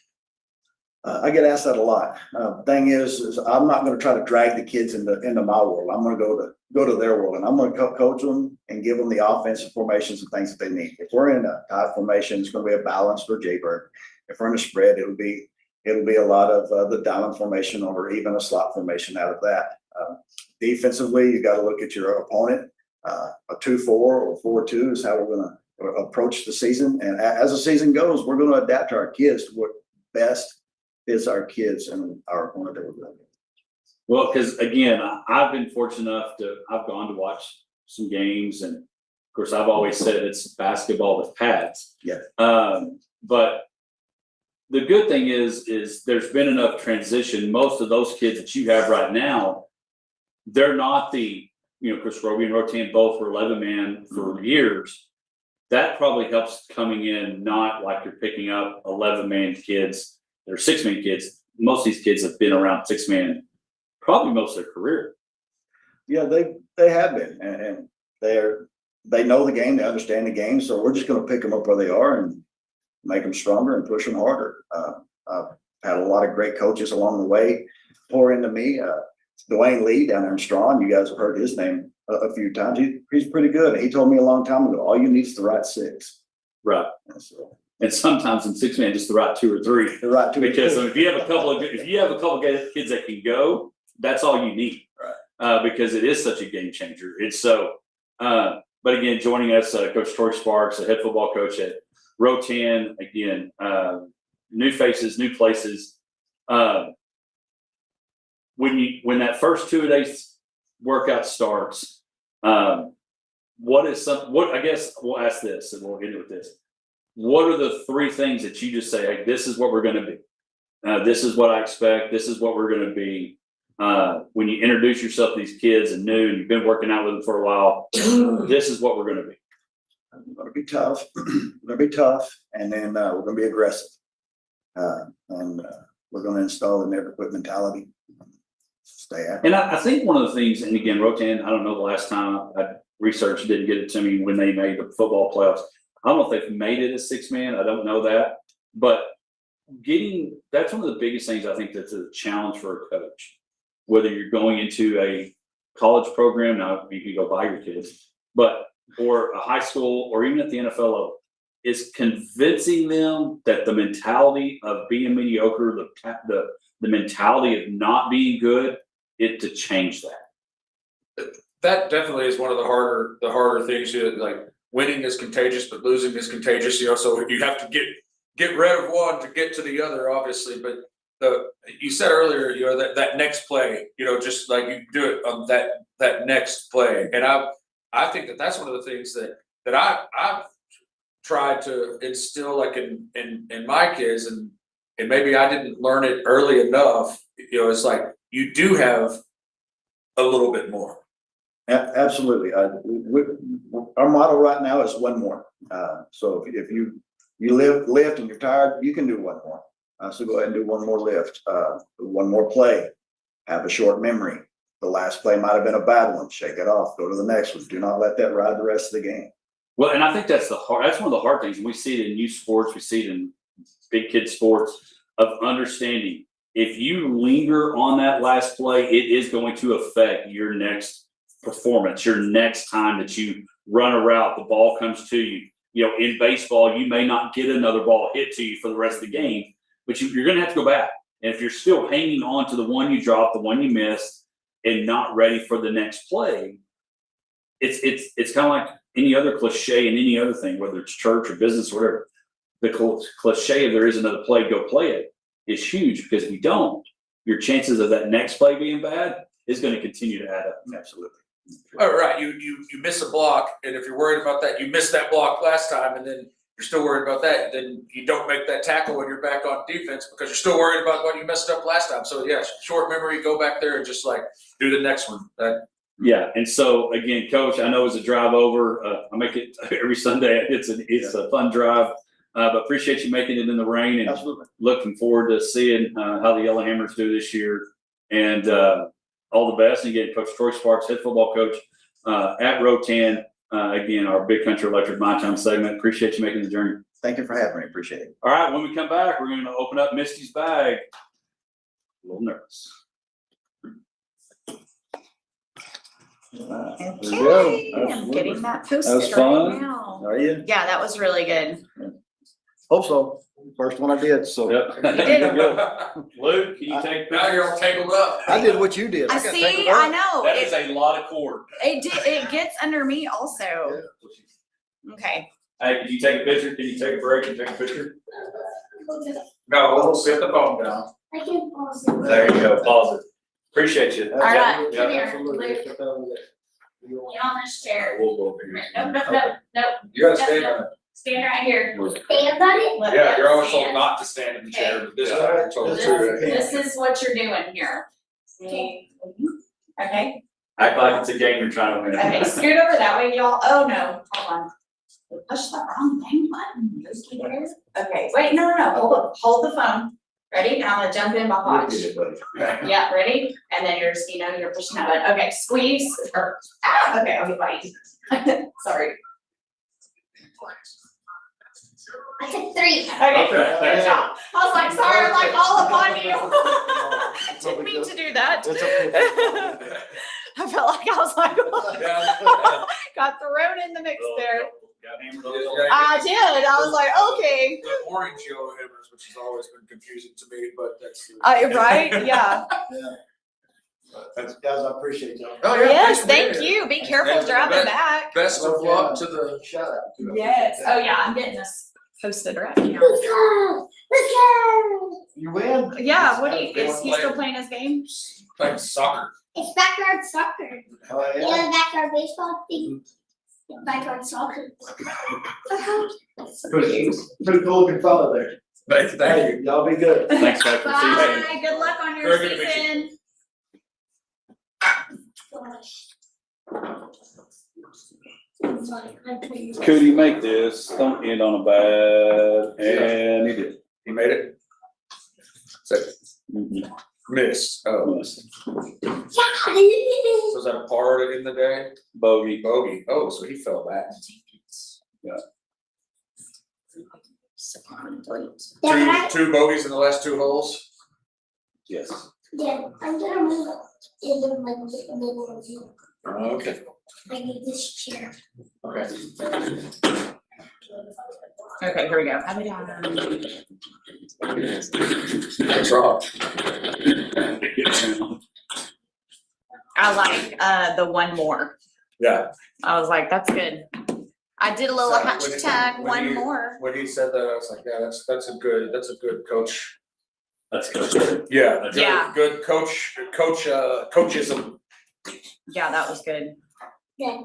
I get asked that a lot. Thing is I'm not going to try to drag the kids into my world. I'm going to go to their world, and I'm going to coach them and give them the offensive formations and things that they need. If we're in a tight formation, it's going to be a balanced or Jaybird. If we're in a spread, it'll be a lot of the diamond formation or even a slot formation out of that. Defensively, you got to look at your opponent. A 2-4 or 4-2 is how we're going to approach the season. And as the season goes, we're going to adapt to our kids to what best is our kids and our opponent that we're going to. Well, because again, I've been fortunate enough I've gone to watch some games, and of course, I've always said it's basketball with pads. Yeah. But the good thing is there's been enough transition. Most of those kids that you have right now, they're not Chris Roby and Rotan both were 11-man for years. That probably helps coming in, not like you're picking up 11-man kids. They're 6-man kids. Most of these kids have been around 6-man probably most of their career. Yeah, they have been, and they know the game, they understand the game. So we're just going to pick them up where they are and make them stronger and push them harder. I've had a lot of great coaches along the way pour into me. Dwayne Lee down there in Strawn, you guys have heard his name a few times. He's pretty good. He told me a long time ago, all you need is the right six. Right. And so, And sometimes in 6-man, just the right 2 or 3. the right two. Because if you have a couple of kids that can go, that's all you need. Right. Because it is such a game changer. It's so, but again, joining us, Coach Tori Sparks, the head football coach at Rotan, again, new faces, new places. When that first 2 days workout starts, I guess we'll ask this and we'll get into this. What are the 3 things that you just say, hey, this is what we're going to be? This is what I expect. This is what we're going to be. When you introduce yourself to these kids and new, and you've been working out with them for a while, this is what we're going to be. We're gonna be tough. We're gonna be tough, and then we're gonna be aggressive. And we're gonna install the never quit mentality. Stay at it. And I think one of the things, and again, Rotan, I don't know the last time I researched, didn't get it to me when they made the football playoffs. I don't know if they've made it a 6-man. I don't know that, but that's one of the biggest things I think that's a challenge for a coach. Whether you're going into a college program, now you can go buy your kids, or a high school, or even at the NFL level, is convincing them that the mentality of being mediocre, the mentality of not being good, to change that. That definitely is one of the harder things. Like winning is contagious, but losing is contagious. So you have to get rid of one to get to the other, obviously. But you said earlier, that next play, just like you do it on that next play, and I think that's one of the things that I've tried to instill, like in my kids, and maybe I didn't learn it early enough. It's like you do have a little bit more. Absolutely. Our model right now is one more. So if you lift and you're tired, you can do one more. So go ahead and do one more lift, one more play. Have a short memory. The last play might have been a bad one. Shake it off. Go to the next one. Do not let that ride the rest of the game. Well, and I think that's one of the hard things. And we see it in youth sports. We see it in big kid sports, of understanding. If you linger on that last play, it is going to affect your next performance, your next time that you run a route, the ball comes to you. In baseball, you may not get another ball hit to you for the rest of the game, but you're going to have to go back. And if you're still hanging on to the one you dropped, the one you missed, and not ready for the next play, it's kind of like any other cliche in any other thing, whether it's church or business or whatever. The cliche of there is another play, go play it, is huge, because if you don't, your chances of that next play being bad is going to continue to add up. Absolutely. All right, you miss a block, and if you're worried about that, you missed that block last time, and then you're still worried about that, then you don't make that tackle when you're back on defense because you're still worried about what you messed up last time. So yeah, short memory, go back there and just like do the next one. Yeah, and so again, Coach, I know it's a drive over. I make it every Sunday. It's a fun drive, but appreciate you making it in the rain, and Absolutely. looking forward to seeing how the Yellow Hammers do this year. And all the best. And again, Coach Troy Sparks, head football coach at Rotan. Again, our Big Country Electric My Time segment. Appreciate you making the journey. Thank you for having me. Appreciate it. All right, when we come back, we're going to open up Misty's bag. A little nervous. There we Okay, go. I'm getting that That was posted fun. right now. Are you? Yeah, that was really good. Hope so. First one I did, so. Yep. did. Luke, can you take Now you're all tangled up. I did what you did. I got see, tangled I up. know. That is a lot of cord. It gets under me also. Okay. Hey, can you take a picture? Can you take a break and take a picture? No, we'll sit the phone down. I can pause it. There you go. Pause it. Appreciate you. All right, Yeah, come here, absolutely. Luke. Get on this chair. We'll go over here. Nope. You gotta stand on it. Stand right here. Stand on it. Yeah, you're always told Stand. not to stand in the chair, but this time you're told to. This is what you're doing here. Okay. Okay, Act like it's a game you're trying to win. okay, scoot over that way, y'all. Oh, no, hold on. We pushed the wrong dang button. Okay, wait, no, hold the phone. Ready? And I'm gonna jump in behind. Yeah, ready? And then you're pushing that button. Okay, squeeze, okay, I'll get by you. Sorry. I took 3. Okay, Okay. good job. I was like, sorry, I'm like all up on you. Didn't mean to do that. I felt like I was like, Yeah. got thrown in the mix there. Got hammered Yeah, on yeah. I did. I was like, okay. The orange yellow hammers, which has always been confusing to me, but that's. Right? Yeah. Guys, I appreciate y'all. Oh, yeah. Yes, thanks for thank being here. you. Be careful And driving be- back. Best of luck to the. Shout out. to- Yes. Oh yeah, I'm getting this posted right now. Let's go, let's go. You win? Yeah, what do you, is he Play. still playing his game? Like soccer. It's backyard soccer. Oh, You yeah. know the backyard baseball thing? Backyard soccer. Pretty cool looking fellow there. Thank you. Hey, y'all be good. Thanks, Dr. C. Bye. Good luck on your Very good to meet you. season. Cootie, make this, don't end on a bad, and he did. He made it. Second. Mhm. Miss. Oh, Yes. so is that a par in the day? Bogey. Bogey. Oh, so he fell back. Two bogeys in the last two holes. Yes. Yeah, I'm gonna move in the middle of you. Okay. I need this chair. Okay. Okay, here we go. What's wrong? I like the one more. Yeah. I was like, that's good. I did a little So, hashtag when one you- more. When he said that, I was like, yeah, that's a good coach. That's good. Yeah. That's Yeah. Good coachism. Yeah, that was good. Yeah.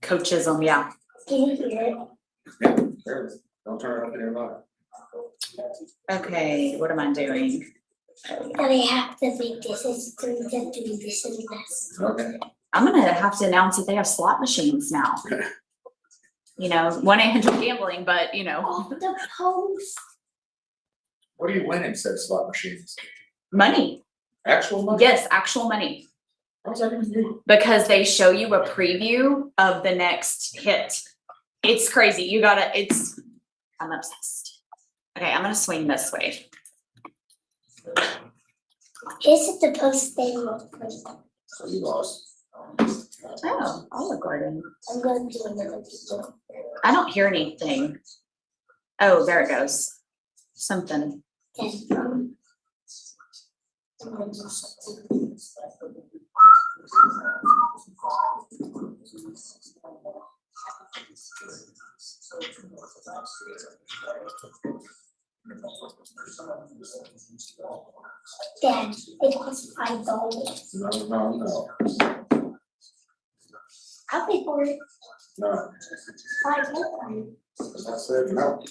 Coachism, yeah. Can you hear There, don't turn it up in your mouth. Okay, what am I doing? it? Now we have to make this as three to do this and this. Okay. I'm gonna have to announce that they have slot machines now. You know, 1-800-GAMBLING, but you know, Off the post. What do you win instead of slot machines? money. Actual money? Yes, actual money. How's that even do? Because they show you a preview of the next hit. It's crazy. I'm obsessed. Okay, I'm gonna swing this way. Here's the post thing. So you lost. Oh, Olive Garden. I'm going to do another video. I don't hear anything. Oh, there it goes. Something. And, Dad, it costs $5. No. I'll pay for it. No. $5. That's it. No.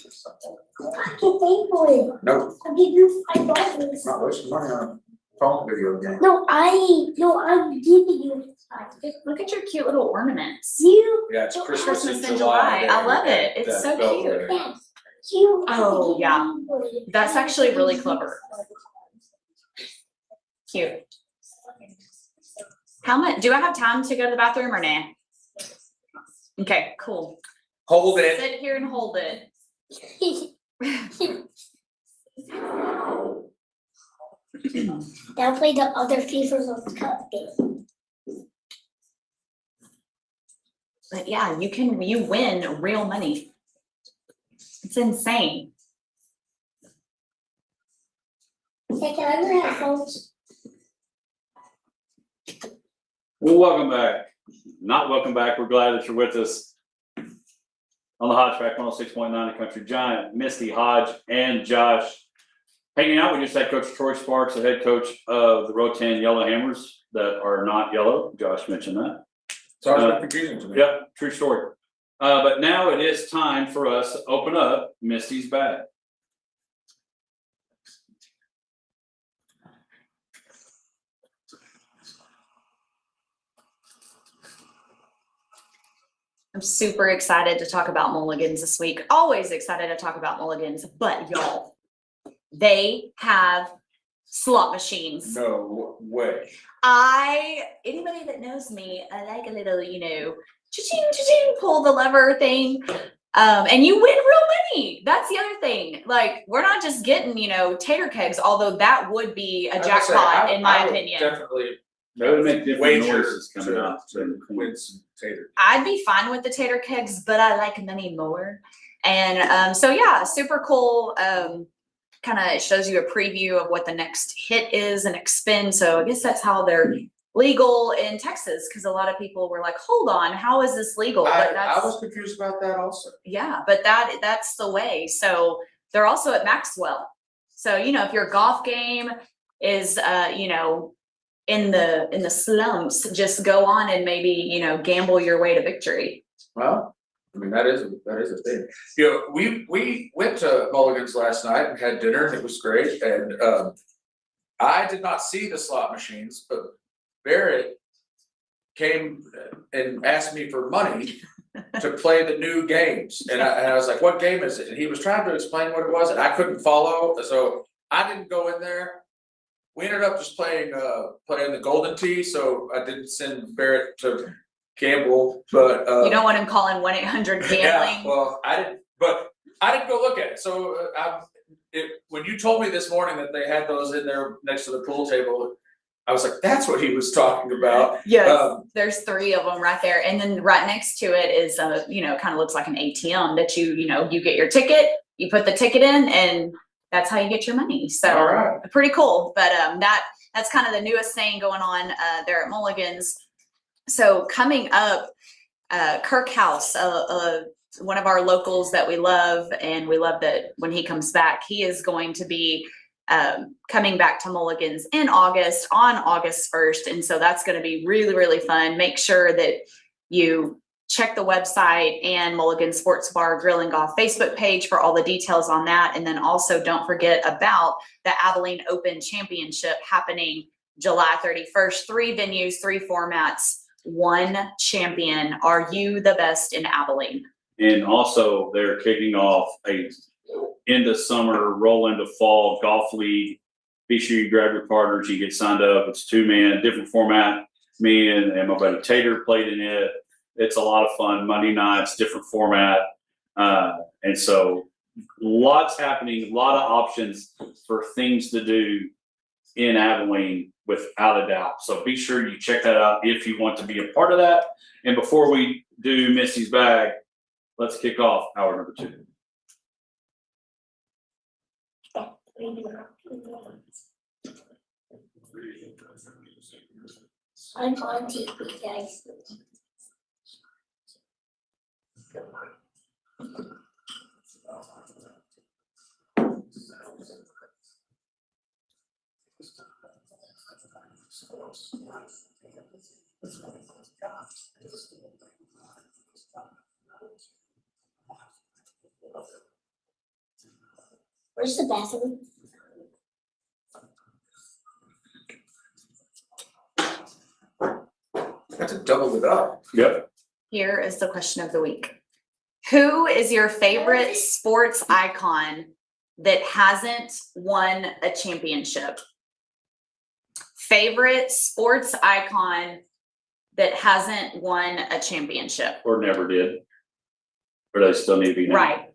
I can pay for it. No. I'll give you $5. Not wasting money on a phone video game. No, I'm giving you $5. Look at your cute little ornaments. You, Yeah, it's Christmas Christmas in July. I love it. It's so cute. Dad, you. Oh, yeah. That's actually really clever. Cute. How much, do I have time to go to the bathroom or nah? Okay, cool. Hold it. Sit here and hold it. Now play the other FIFA World Cup game. But yeah, you win real money. It's insane. Hey, can I wear headphones? Well, welcome back. Not welcome back. We're glad that you're with us on the Hot Track 106.9 The Country Giant. Misty, Hodge, and Josh hanging out. We just had Coach Troy Sparks, the head coach of the Rotan Yellow Hammers that are not yellow. Josh mentioned that. It's always been confusing to me. Yep, true story. But now it is time for us to open up Misty's bag. I'm super excited to talk about mulligans this week. Always excited to talk about mulligans, but y'all, they have slot machines. No way. Anybody that knows me, I like a little, cha-ching, cha-ching, pull the lever thing. And you win real money. That's the other thing. Like, we're not just getting, tater kegs, although that would be a I would say, jackpot, I in my would opinion. Definitely That would make different wager noises coming to- out. to win some tater. I'd be fine with the tater kegs, but I like money more. And so yeah, super cool. Kind of shows you a preview of what the next hit is and expend. So I guess that's how they're legal in Texas, because a lot of people were like, hold on, how is this legal? But I was confused about that also. yeah, but that's the way. So they're also at Maxwell. So, if your golf game is, in the slumps, just go on and maybe, gamble your way to victory. Well, I mean, that is a thing. We went to Mulligan's last night and had dinner, and it was great. And I did not see the slot machines, but Barrett came and asked me for money to play the new games. And I was like, what game is it? And he was trying to explain what it was, and I couldn't follow. So I didn't go in there. We ended up just playing the Golden Tee, so I didn't send Barrett to gamble, but You don't want him calling 1-800 yeah, gambling. well, I didn't go look at it. So when you told me this morning that they had those in there next to the pool table, I was like, that's what he was talking about. Yes, there's 3 of them right there. And then right next to it is kind of looks like an ATM that you get your ticket, you put the ticket in, and that's how you get your money. So All right. pretty cool. But that's kind of the newest thing going on there at Mulligan's. So coming up, Kirk House, one of our locals that we love, and we love that when he comes back, he is going to be coming back to Mulligan's in August, on August 1st. And so that's going to be really, really fun. Make sure that you check the website and Mulligan Sports Bar Grill and Golf Facebook page for all the details on that. And then also don't forget about the Abilene Open Championship happening July 31st. 3 venues, 3 formats, 1 champion. Are you the best in Abilene? And also, they're kicking off a end of summer, roll into fall golf league. Be sure you grab your partners, you get signed up. It's 2-man, different format. Me and my buddy Tater played in it. It's a lot of fun. Monday nights, different format. And so lots happening, a lot of options for things to do in Abilene without a doubt. So be sure you check that out if you want to be a part of that. And before we do Missy's bag, let's kick off hour number 2. I'm on TV, guys. Where's the bathroom? That's to double it up. Yep. Here is the question of the week. Who is your favorite sports icon that hasn't won a championship? Favorite sports icon that hasn't won a championship? Or never did. Or they still need to be. Named. Right.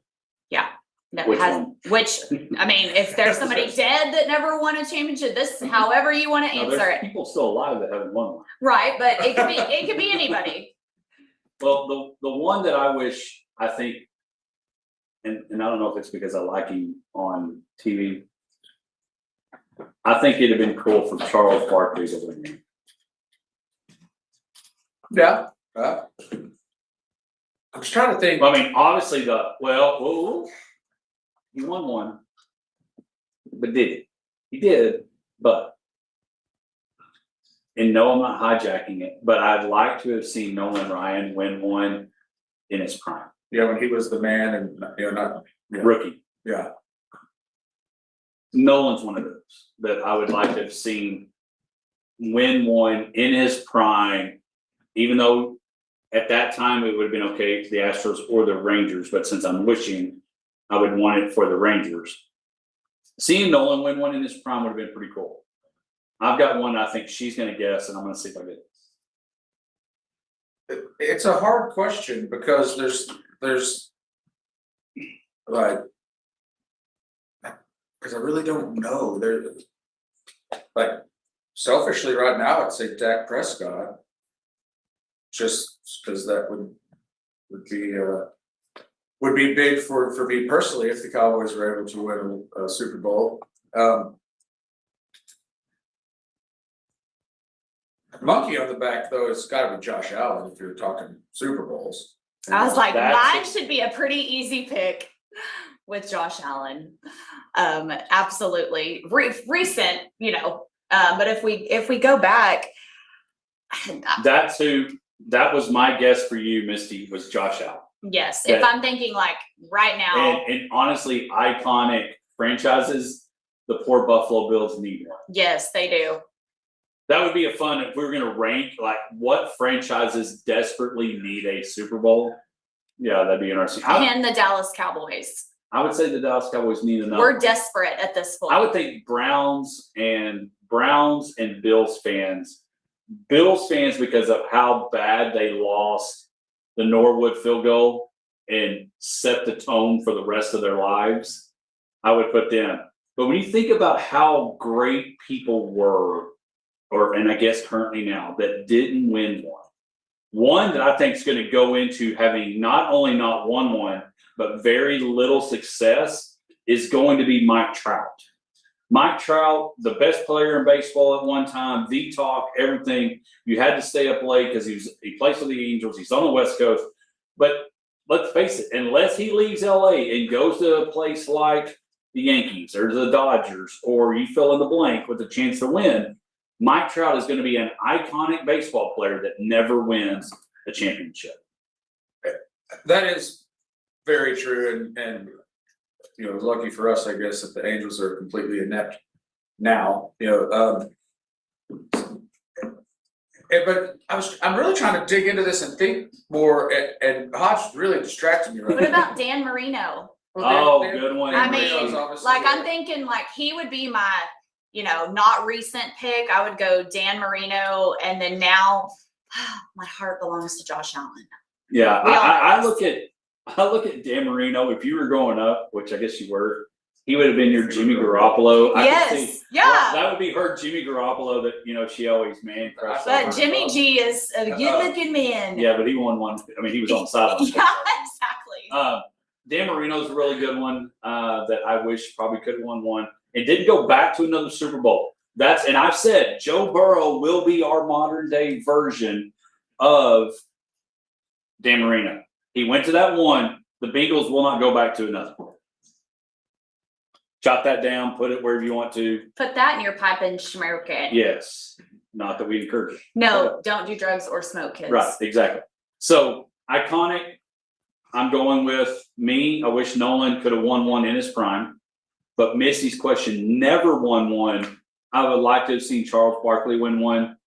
Yeah. That Which has, one? which, I mean, if there's somebody dead that never won a championship, this, however you want to No, answer there's it. people still alive that haven't won one. Right, but it could be anybody. Well, the one that I wish, I think, and I don't know if it's because I like him on TV. I think it'd have been cool for Charles Barkley to win. Yeah. I was trying to think. I mean, obviously he won one, but did he? He did, but. And no, I'm not hijacking it, but I'd like to have seen Nolan Ryan win one in his prime. Yeah, when he was the man and not yeah. Rookie. Yeah. Nolan's one of those that I would like to have seen win one in his prime, even though at that time it would have been okay to the Astros or the Rangers, but since I'm wishing, I would want it for the Rangers. Seeing Nolan win one in his prime would have been pretty cool. I've got one I think she's going to guess, and I'm going to see if I get it. It's a hard question because there's like, because I really don't know. There, like, selfishly right now, I'd say Dak Prescott. Just because that would be big for me personally if the Cowboys were able to win a Super Bowl. Monkey on the back though, it's got to be Josh Allen if you're talking Super Bowls. I was like, That's- mine should be a pretty easy pick with Josh Allen. Absolutely recent, but if we go back, That was my guess for you, Misty, was Josh Allen. yes, if I'm thinking like right now, And honestly, iconic franchises, the poor Buffalo Bills need one. yes, they do. That would be a fun if we were gonna rank like what franchises desperately need a Super Bowl. Yeah, that'd be interesting. And the Dallas Cowboys. I would say the Dallas Cowboys need another. We're desperate at this point. I would think Browns and Bills fans because of how bad they lost the Norwood field goal and set the tone for the rest of their lives. I would put them. But when you think about how great people were, and I guess currently now, that didn't win one that I think is going to go into having not only not won one, but very little success is going to be Mike Trout. Mike Trout, the best player in baseball at one time, the talk, everything. You had to stay up late because he plays for the Angels. He's on the West Coast. But let's face it, unless he leaves LA and goes to a place like the Yankees or the Dodgers, or you fill in the blank with a chance to win, Mike Trout is going to be an iconic baseball player that never wins a championship. That is very true, and lucky for us, I guess, that the Angels are completely inept now. But I'm really trying to dig into this and think more, and Hodge really distracted me right What now. about Dan Marino? Good one. I Marino's mean, obviously like I'm there. thinking like he would be my, not recent pick. I would go Dan Marino, and then now my heart belongs to Josh Allen. Yeah, We all I know look at Dan Marino. If you were growing up, which I guess you were, he would have been your Jimmy Garoppolo. I could see- Yes, yeah. that would be her Jimmy Garoppolo that she always man crushed. But on. Jimmy G is a good-looking man. Yeah, but he won one. I mean, he was on the sideline. Yeah, exactly. Dan Marino's a really good one that I wish probably could have won one and didn't go back to another Super Bowl. And I've said Joe Burrow will be our modern day version of Dan Marino. He went to that one. The Bengals will not go back to another. Jot that down. Put it wherever you want to. Put that in your pipe and smoke it. Yes. Not that we encourage. No, don't do drugs or smoke, kids. Right. Exactly. So iconic. I'm going with me. I wish Nolan could have won one in his prime, but Missy's question, never won one. I would like to have seen Charles Barkley win one.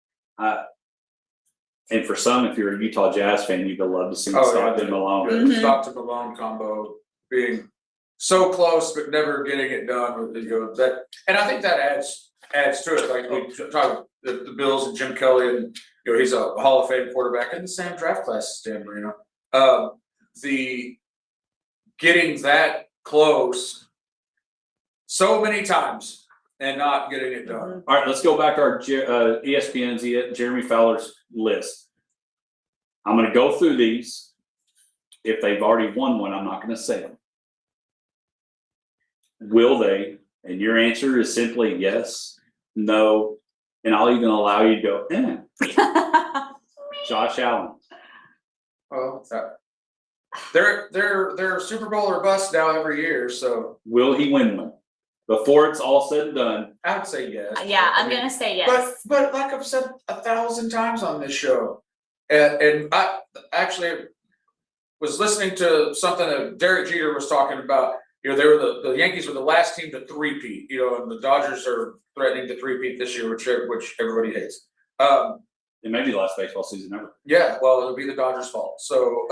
And for some, if you're a Utah Jazz fan, you'd love to see Stockton Malone. Mhm. Stockton Malone combo being so close but never getting it done with that, and I think that adds to it. Like we talk the Bills and Jim Kelly, and he's a Hall of Fame quarterback in the same draft class as Dan Marino. The getting that close so many times and not getting it done. All right, let's go back to our ESPN's Jeremy Fowler's list. I'm going to go through these. If they've already won one, I'm not going to say them. Will they? And your answer is simply yes, no, and I'll even allow you to go, Josh Allen. Well, they're Super Bowl or bust now every year, so Will he win one? Before it's all said and done. I would say yes. Yeah, I'm gonna say yes. But like I've said 1,000 times on this show, and I actually was listening to something that Derek Jeter was talking about. They were the Yankees were the last team to three-peat, and the Dodgers are threatening to three-peat this year, which everybody hates. It may be the last baseball season ever. Yeah, well, it'll be the Dodgers' fault. So,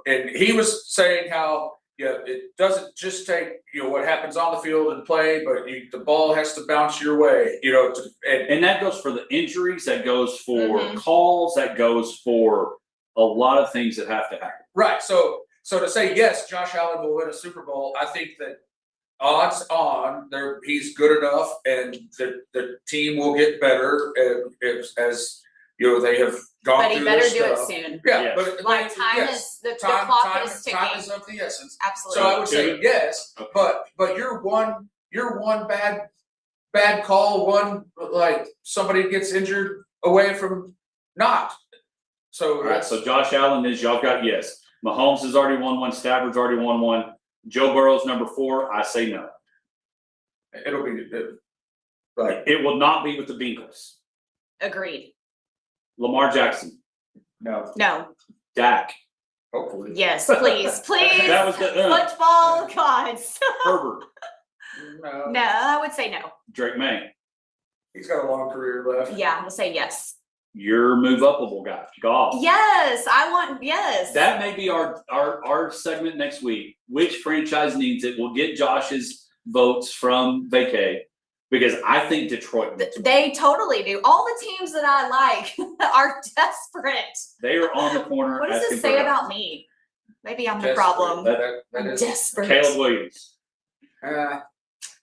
and he was saying how, it doesn't just take, what happens on the field and play, but the ball has to bounce your way, And that goes for the injuries, that goes for Mhm. calls, that goes for a lot of things that have to happen. Right. So to say, yes, Josh Allen will win a Super Bowl, I think that odds on he's good enough and the team will get better as you know, they have gone But he through better this do it stuff. soon. Yeah, Yes. but Like time yes, is, the time clock is time is ticking. of the essence. Absolutely. So I would say yes, but you're one bad call, one, like, somebody gets injured away from not. So. All right, so Josh Allen is, y'all got yes. Mahomes has already won one, Stafford's already won one. Joe Burrow's number 4, I say no. It'll be, right, It will not be with the Bengals. Agreed. Lamar Jackson, no, No, Dak, hopefully. yes, please, please. that was the, Football gods. Herbert, No, I would say no. Drake May, He's got a long career left. Yeah, we'll say yes. your move upable guy, golf. Yes, I want, yes. That may be our segment next week. Which franchise needs it? We'll get Josh's votes from vacay because I think Detroit needs it. They totally do. All the teams that I like are desperate. They are on the corner. What does asking this say for about me? Maybe I'm the Desperate. problem. That I'm is. desperate. Caleb Williams.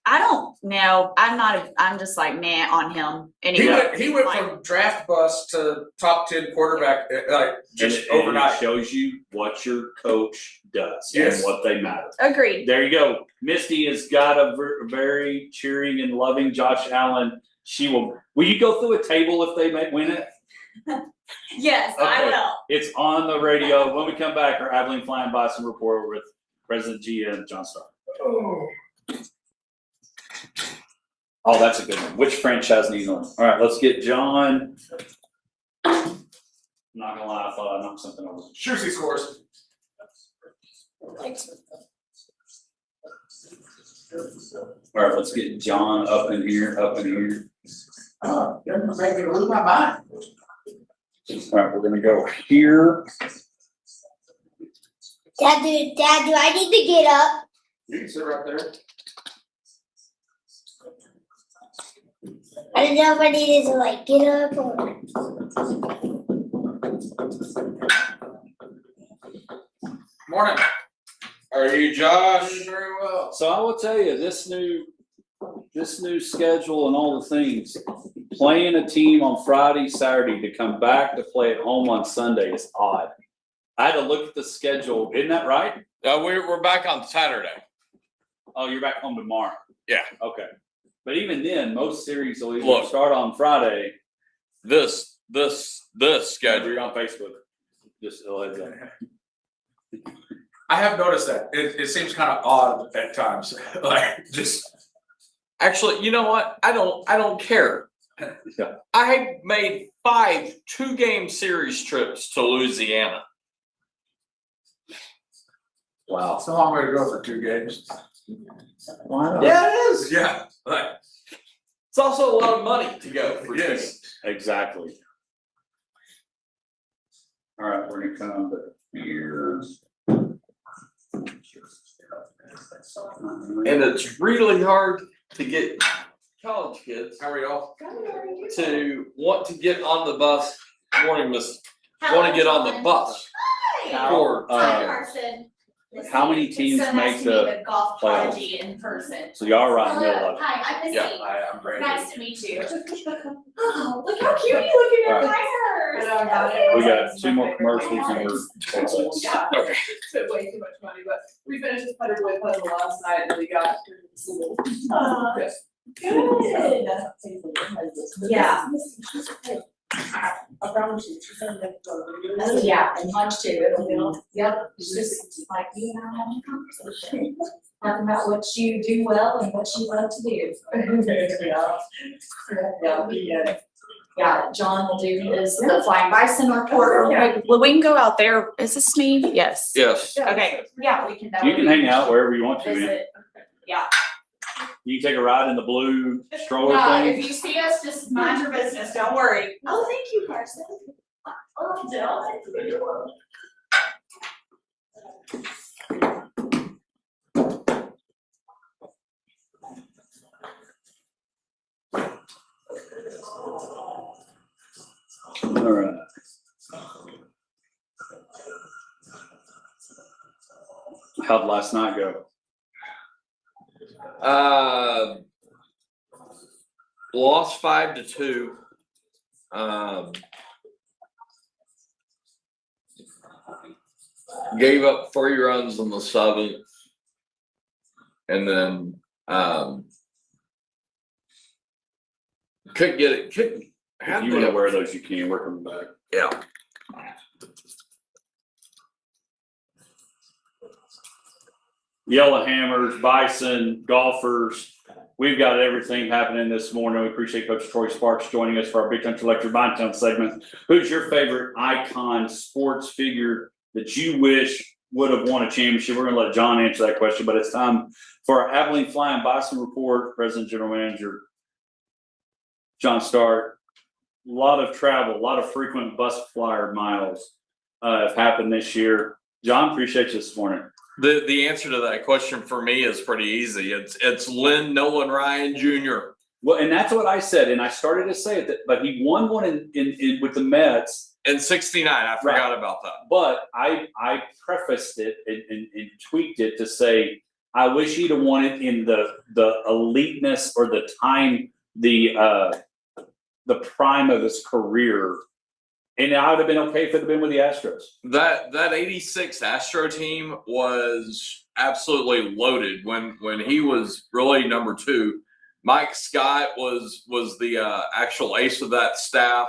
I don't know. I'm just like meh on him He anyway. went from draft bust to top 10 quarterback, like just And it overnight. shows you what your coach does Yes. and what they matter. Agreed. There you go. Misty has got a very cheering and loving Josh Allen. Will you go through a table if they win it? Yes, I Okay. will. It's on the radio. When we come back, our Abilene Flying Bison report with President GM John Starr. Oh, that's a good one. Which franchise needs one? All right, let's get John. I'm not gonna lie, I thought I knocked something over. Shooty scores. All right, let's get John up in here. You're gonna make me lose my mind. All right, we're gonna go here. Dad, do I need to get up? You can sit right there. I don't know if I needed to like get up or. Morning. Are you Josh? Doing very well. So I will tell you, this new schedule and all the things, playing a team on Friday, Saturday to come back to play at home on Sunday is odd. I had to look at the schedule. Isn't that right? We're back on Saturday. Oh, you're back home tomorrow. Yeah. Okay. But even then, most series will either Look. start on Friday. This Schedule schedule. on Facebook. Just a heads up. I have noticed that. It seems kind of odd at times. Like just Actually, you know what? I don't care. Yeah. I made 5 2-game series trips to Louisiana. Wow. it's a long way to go for 2 games. Wow. Yeah, it is. Yeah. Like It's also a lot of money to go for yes. Exactly. All right, we're gonna come to here. And it's really hard to get college kids How are y'all? to want to get on the bus. Morning, Miss. Want to get on the bus. For, Carson. How many teams So nice make to the meet a golf playoffs? prodigy in person. So y'all are right in the middle Hello, of it. hi, I'm Missy. Yeah. Hi, I'm Brandon. Nice to meet you. Oh, look how cute you look in your All fires. We got 2 more commercials and we're. Yeah. Okay. Spent way too much money, but we finished the Putter Boy puzzle last night and we got this little. Yes. Good. Yeah. I promise you, she's gonna make Oh, yeah, and lunch too, yep, it's just like you and I having a conversation. Talking about what you do well and what you love to do. Yeah, John will do his, the Flying Bison report. Well, we can go out there, is this me? Yes. Yes. Okay, yeah, we can. that You would can be- hang out wherever you want to, man. Visit, yeah. You can take a ride in the blue stroller No, thing. if you see us, just mind your business, don't worry. Oh, thank you, Carson. Oh, Jill. All right. How'd last night go? Lost 5-2. Gave up 3 runs in the 7th. And then couldn't get it. Couldn't If have you want to wear those, you can work them back. Yeah. Yellowhammers, Bison, golfers. We've got everything happening this morning. We appreciate Coach Troy Sparks joining us for our Big Country Lecture Town segment. Who's your favorite icon sports figure that you wish would have won a championship? We're going to let John answer that question, but it's time for our Abilene Flying Bison Report. President General Manager John Stark. A lot of travel, a lot of frequent bus flyer miles have happened this year. John, appreciate you this morning. The answer to that question for me is pretty easy. It's Lynn Nolan Ryan Jr. Well, and that's what I said, and I started to say it, but he won one in with the Mets in '69. I forgot about that. But I prefaced it and tweaked it to say I wish he'd have won it in the eliteness or the time, the prime of his career. And I would have been okay if it had been with the Astros. That '86 Astro team was absolutely loaded when he was really number 2. Mike Scott was the actual ace of that staff.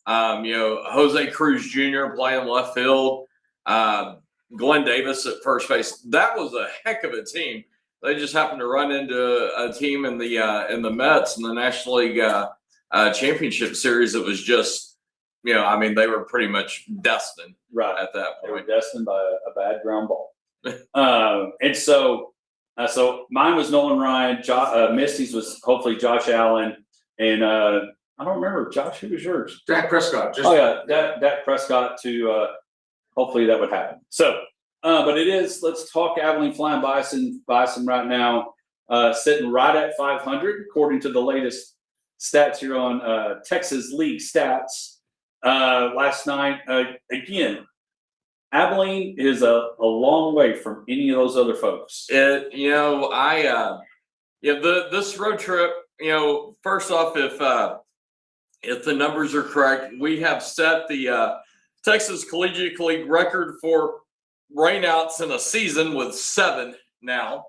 Jose Cruz Jr. playing left field. Glenn Davis at first base. That was a heck of a team. They just happened to run into a team in the Mets in the National League Championship Series. It was just. They were pretty much destined at that point. They were destined by a bad ground ball. And so mine was Nolan Ryan. Misty's was hopefully Josh Allen. And I don't remember, Josh, who was yours? Dak Prescott. Dak Prescott to hopefully that would happen. So, but it is, let's talk Abilene Flying Bison right now, sitting right at 500, according to the latest stats here on Texas League Stats. Last night, again, Abilene is a long way from any of those other folks. This road trip, first off, if the numbers are correct, we have set the Texas Collegiate League record for rainouts in a season with 7 now.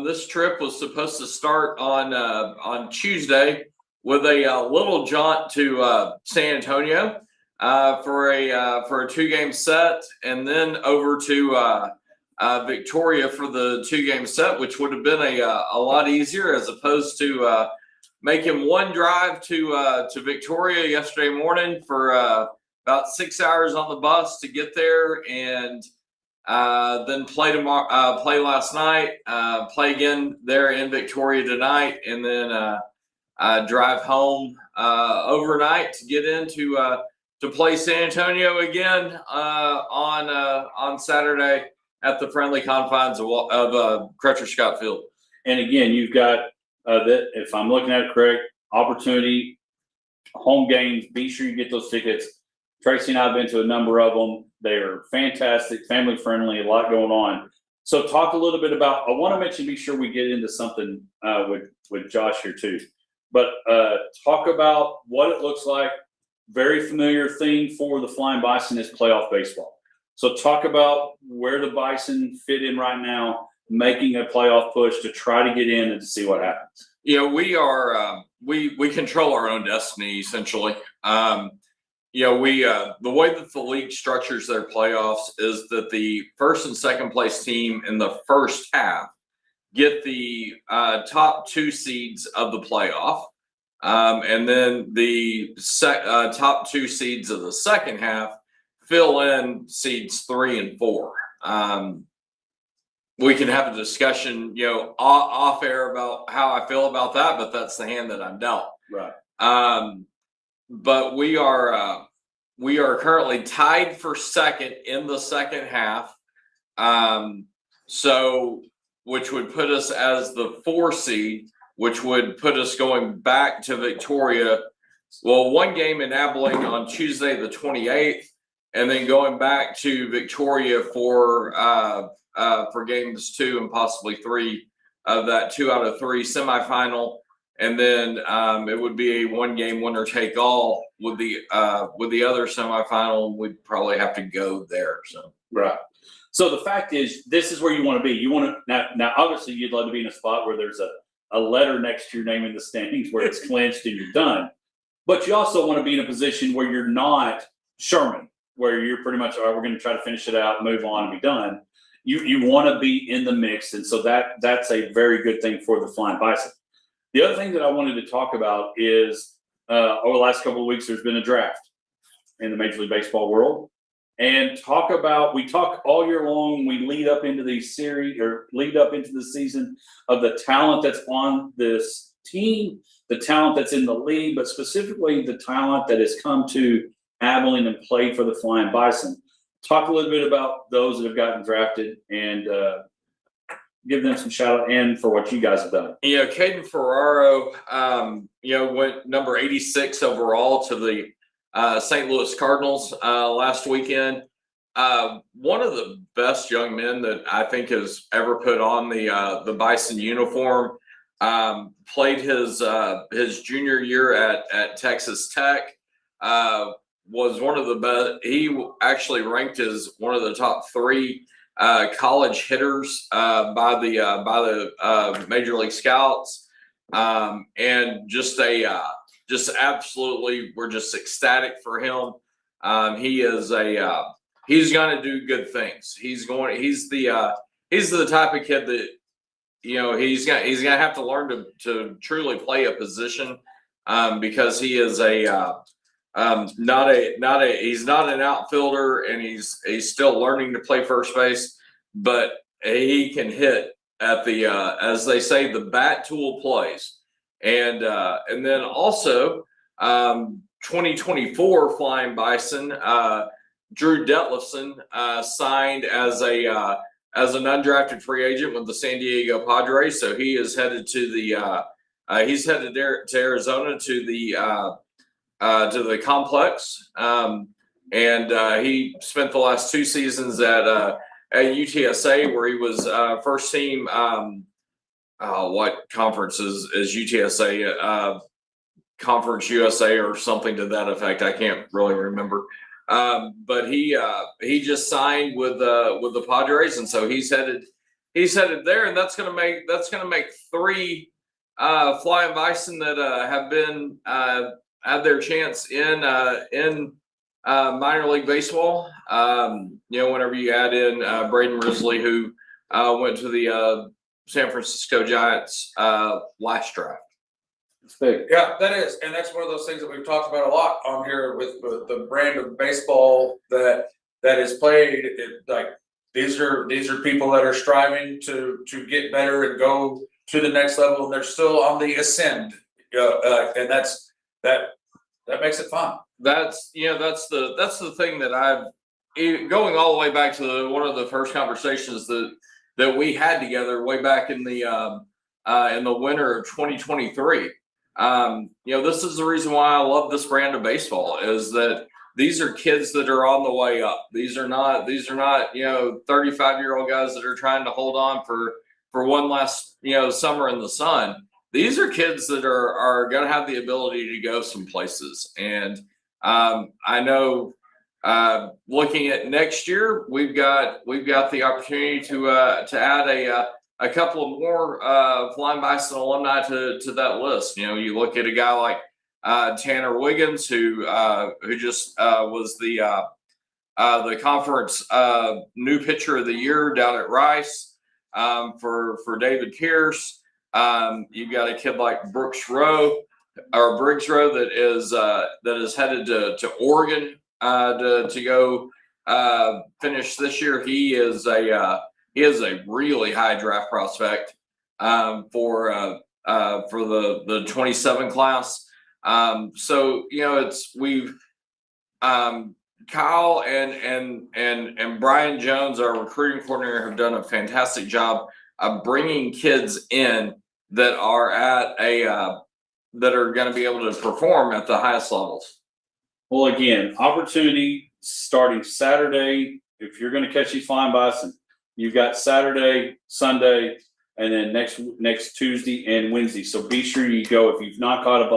This trip was supposed to start on Tuesday with a little jaunt to San Antonio for a 2-game set, and then over to Victoria for the 2-game set, which would have been a lot easier as opposed to making one drive to Victoria yesterday morning for about 6 hours on the bus to get there, and then play last night, play again there in Victoria tonight, and then drive home overnight to get into to play San Antonio again on Saturday at the friendly confines of Crutcher Scott Field. And again, you've got if I'm looking at it correct, opportunity, home games. Be sure you get those tickets. Tracy and I have been to a number of them. They're fantastic, family friendly, a lot going on. So talk a little bit about. I want to mention. Be sure we get into something with Josh here too. But talk about what it looks like. Very familiar thing for the Flying Bison is playoff baseball. So talk about where the Bison fit in right now, making a playoff push to try to get in and to see what happens. We are we control our own destiny essentially. The way that the league structures their playoffs is that the first and second place team in the first half get the top 2 seeds of the playoff. And then the top 2 seeds of the second half fill in seeds 3 and 4. We can have a discussion, off air about how I feel about that, but that's the hand that I'm dealt. Right. But we are currently tied for second in the second half. So which would put us as the 4 seed, which would put us going back to Victoria. Well, 1 game in Abilene on Tuesday, the 28th, and then going back to Victoria for games 2 and possibly 3 that 2 out of 3 semifinal. And then it would be a 1-game winner take all with the other semifinal. We'd probably have to go there. So Right. So the fact is, this is where you want to be. You want to now. Obviously, you'd love to be in a spot where there's a letter next to your name in the standings where it's clinched and you're done. But you also want to be in a position where you're not Sherman, where you're pretty much, all right, we're going to try to finish it out, move on, and be done. You want to be in the mix, and so that's a very good thing for the Flying Bison. The other thing that I wanted to talk about is over the last couple of weeks, there's been a draft in the Major League Baseball world. And we talk all year long, we lead up into the series or lead up into the season of the talent that's on this team, the talent that's in the league, but specifically the talent that has come to Abilene and played for the Flying Bison. Talk a little bit about those that have gotten drafted and give them some shout out and for what you guys have done. you know, Caden Ferraro, went number 86 overall to the St. Louis Cardinals last weekend. One of the best young men that I think has ever put on the Bison uniform. Played his junior year at Texas Tech. Was one of the best. He actually ranked as one of the top 3 college hitters by the Major League Scouts, and just absolutely, we're just ecstatic for him. He's going to do good things. He's the type of kid that, he's going to have to learn to truly play a position, because he is he's not an outfielder, and he's still learning to play first base, but he can hit at the as they say, the bat tool plays. And then also 2024 Flying Bison, Drew Detlefson signed as an undrafted free agent with the San Diego Padres. So he is headed to he's headed there to Arizona to the complex. And he spent the last 2 seasons at UTSA, where he was first team. What conference is UTSA? Conference USA or something to that effect. I can't really remember. But he just signed with the Padres, and so he's headed there, and that's gonna make 3 Flying Bison that have been had their chance in minor league baseball. Whenever you add in Braden Risley, who went to the San Francisco Giants last draft. It's big. Yeah, that is, and that's one of those things that we've talked about a lot on here with the brand of baseball that is played. Like these are people that are striving to get better and go to the next level, and they're still on the ascend. And that makes it fun. That's the thing that I've going all the way back to one of the first conversations that we had together way back in the winter of 2023. This is the reason why I love this brand of baseball, is that these are kids that are on the way up. These are not 35-year-old guys that are trying to hold on for one last summer in the sun. These are kids that are going to have the ability to go some places. And I know looking at next year, we've got the opportunity to add a couple of more Flying Bison alumni to that list. You look at a guy like Tanner Wiggins, who just was the conference new pitcher of the year down at Rice for David Pierce. You've got a kid like Briggs Rowe that is headed to Oregon to go finish this year. He is a really high draft prospect for the 27 class. So we've Kyle and Brian Jones, our recruiting coordinator, have done a fantastic job of bringing kids in that are that are going to be able to perform at the highest levels. Well, again, opportunity starting Saturday. If you're going to catch these Flying Bison, you've got Saturday, Sunday, and then next Tuesday and Wednesday. So be sure you go. If you've not caught a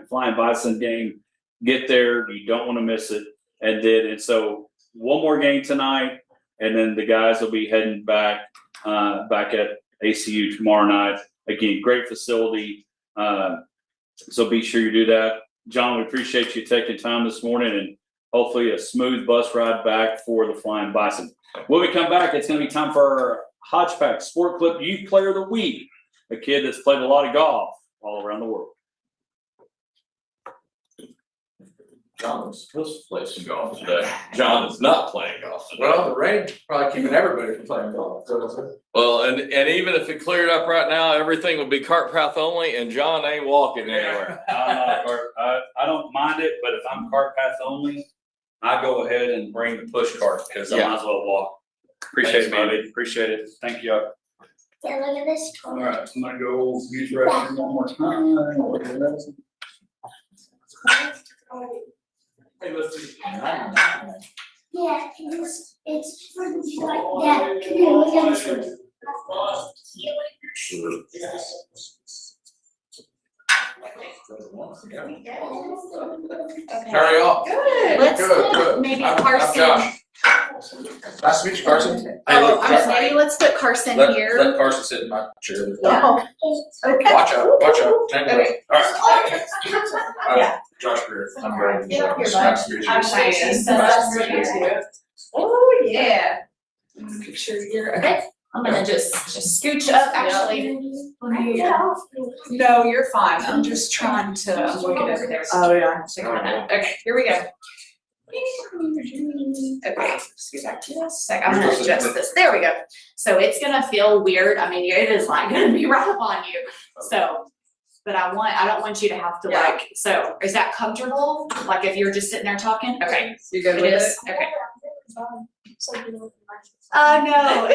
Flying Bison game, get there. You don't want to miss it. And so one more game tonight, and then the guys will be heading back at ACU tomorrow night. Again, great facility. So be sure you do that. John, we appreciate you taking time this morning, and hopefully a smooth bus ride back for the Flying Bison. When we come back, it's going to be time for our Hodgepack Sport Clip Youth Player of the Week, a kid that's played a lot of golf all around the world. John was supposed to play some golf today. John is not playing golf today. Well, the rain probably keeping everybody from playing golf. Well, and even if it cleared up right now, everything would be cart path only, and John ain't walking anywhere. I don't mind it, but if I'm cart path only, I go ahead and bring the push cart because I might as well walk. Appreciate it, baby. Appreciate it. Thank you. Yeah, look at this. All right, I'm gonna go use the restroom one more time. Hey, let's see. Yeah, it's for the like that. Come here, look at this. How are y'all? Good. Let's Good, put good. maybe I'm Carson. Josh. Nice to meet you, Carson. Maybe let's put Carson here. Let Carson sit in my chair. Yeah. Okay. Watch out. Hang on. Okay. All right. Yeah. Josh Greer. I'm Brandon. Get up here, bud. Nice to meet you. I'm Cheyenne. Nice to meet you. Oh, yeah. Make sure you're okay. I'm gonna just scooch up actually. No, you're fine. I'm just trying to, I'm looking over there. Oh, yeah. Okay, here we go. Okay, scoot back to this. I'm gonna adjust this. There we go. So it's gonna feel weird. I mean, it is like gonna be right up on you. So, but I don't want you to have to like, so is that comfortable? Like if you're just sitting there talking? Okay. You good It with is? it? Okay. No. No.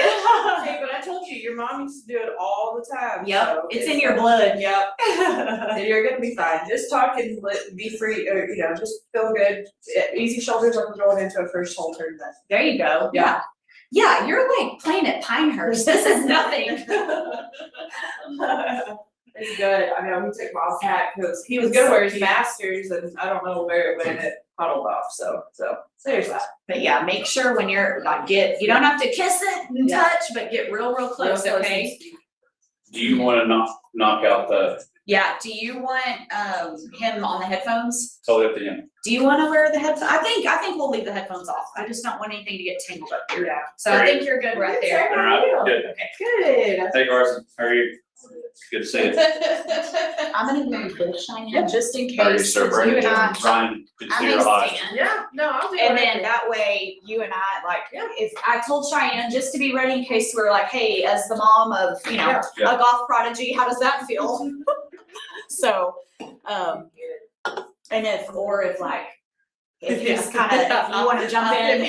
Hey, but I told you, your mom used to do it all the time. Yep, so it's in your blood. Yep. And you're gonna be fine. Just talk and be free, or, just feel good. Easy shoulders like we're going into a first whole tournament. There you go. Yeah. Yeah, you're like playing at Pinehurst. This is nothing. It's good. I know he took Bob's hat because he was gonna wear his masters and I don't know where it went, it puddled off. So there's that. But yeah, make sure when you're like you don't have to kiss it and Yeah. touch, but get real close, Real close okay? Do you want to knock out the Yeah, do you want him on the headphones? totally up to him? Do you want to wear the headphones? I think we'll leave the headphones off. I just don't want anything to get tangled up here. Yeah. So I think you're good right there. All right, good. Good. Hey, Carson, how are you? Good to see you. I'm gonna move this Cheyenne just in How are you, case, sir? 'cause you and I, Brian, good to I see may you alive. stand. Yeah, no, I'll do And then whatever. that way, you and I, like, if I told Cheyenne just to be ready in case we're like, hey, as the mom of, Yeah. a golf prodigy, how does that feel? So, and if if he's kind of, if you want to jump in,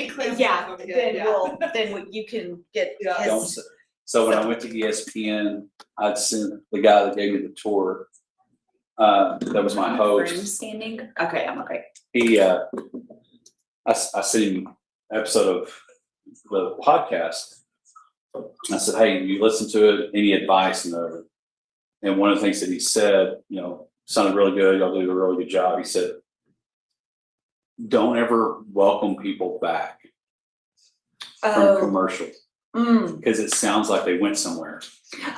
then you can get Don't his. say- So when I went to ESPN, I'd sent the guy that gave me the tour. That was my Frame host. standing. Okay, I'm okay. He, I sent him an episode of the podcast. I said, hey, you listen to it, any advice? And one of the things that he said, sounded really good. Y'all do a really good job. He said, don't ever welcome people back from commercial because it sounds like they went somewhere.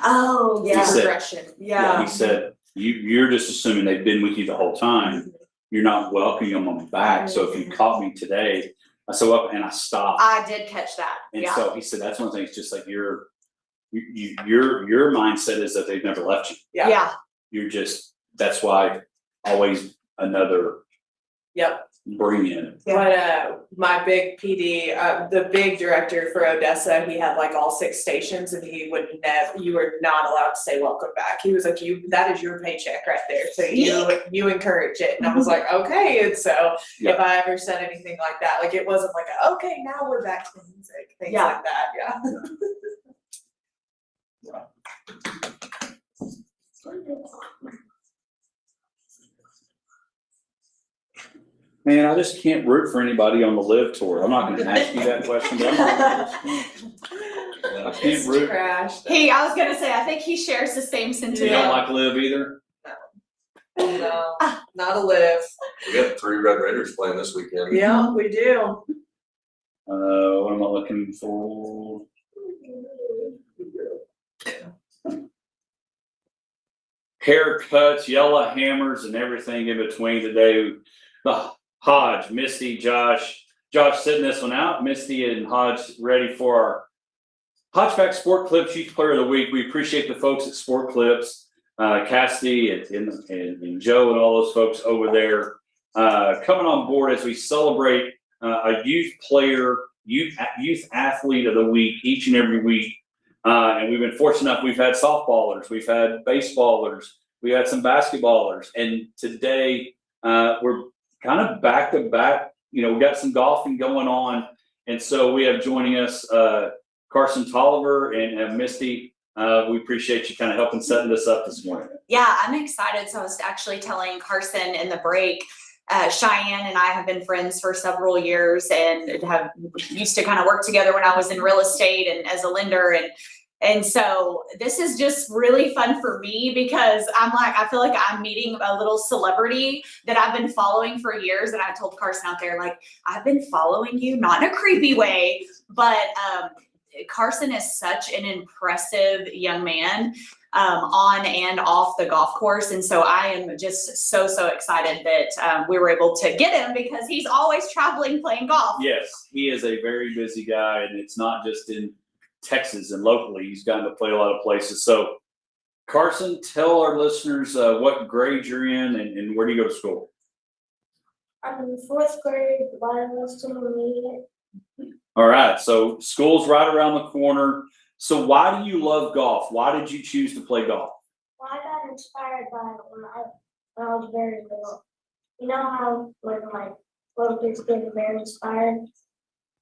Oh, He said- regression. He said, you're just assuming they've been with you the whole time. You're not welcoming them back. So if you caught me today, I said, well, and I stopped. I did catch that. And Yeah. so he said, that's one of the things, just like your mindset is that they've never left you. Yeah. You're just, that's why always another Yep. bring in. But my big PD, the big director for Odessa, he had like all 6 stations and he would you were not allowed to say welcome back. He was like, that is your paycheck right there. So you encourage it. And I was like, okay. And so Yeah. if I ever said anything like that, like it wasn't like, okay, now we're back to the music, things Yeah. like that. Yeah. Man, I just can't root for anybody on the live tour. I'm not gonna ask you that question, but I'm not. I can't It's root. trash. I was gonna say, I think he shares the same You sentiment. don't like Liv either? No, not a live. We got 3 Red Raiders playing this weekend. Yeah, we do. What am I looking for? Haircuts, yellow hammers, and everything in between today. The Hodge, Misty, Josh sitting this one out. Misty and Hodge ready for our Hodgeback Sport Clips Youth Player of the Week. We appreciate the folks at Sport Clips, Cassidy and Joe and all those folks over there coming on board as we celebrate a youth player, youth athlete of the week each and every week. And we've been fortunate enough, we've had softballers, we've had baseballers, we had some basketballers, and today we're kind of back to back. You know, we got some golfing going on, and so we have joining us Carson Tolliver and Misty. We appreciate you kind of helping setting this up this morning. Yeah, I'm excited. So I was actually telling Carson in the break, Cheyenne and I have been friends for several years and have used to kind of work together when I was in real estate and as a lender. And so this is just really fun for me because I feel like I'm meeting a little celebrity that I've been following for years. And I told Carson out there, like, I've been following you, not in a creepy way, but Carson is such an impressive young man on and off the golf course. And so I am just so excited that we were able to get him because he's always traveling playing golf. Yes, he is a very busy guy, and it's not just in Texas and locally. He's gotten to play a lot of places. So Carson, tell our listeners what grade you're in and where do you go to school? I'm in 4th grade, Bible intermediate. All right, so school's right around the corner. So why do you love golf? Why did you choose to play golf? Well, I got inspired by it when I was very little. You know how when like little kids get very inspired?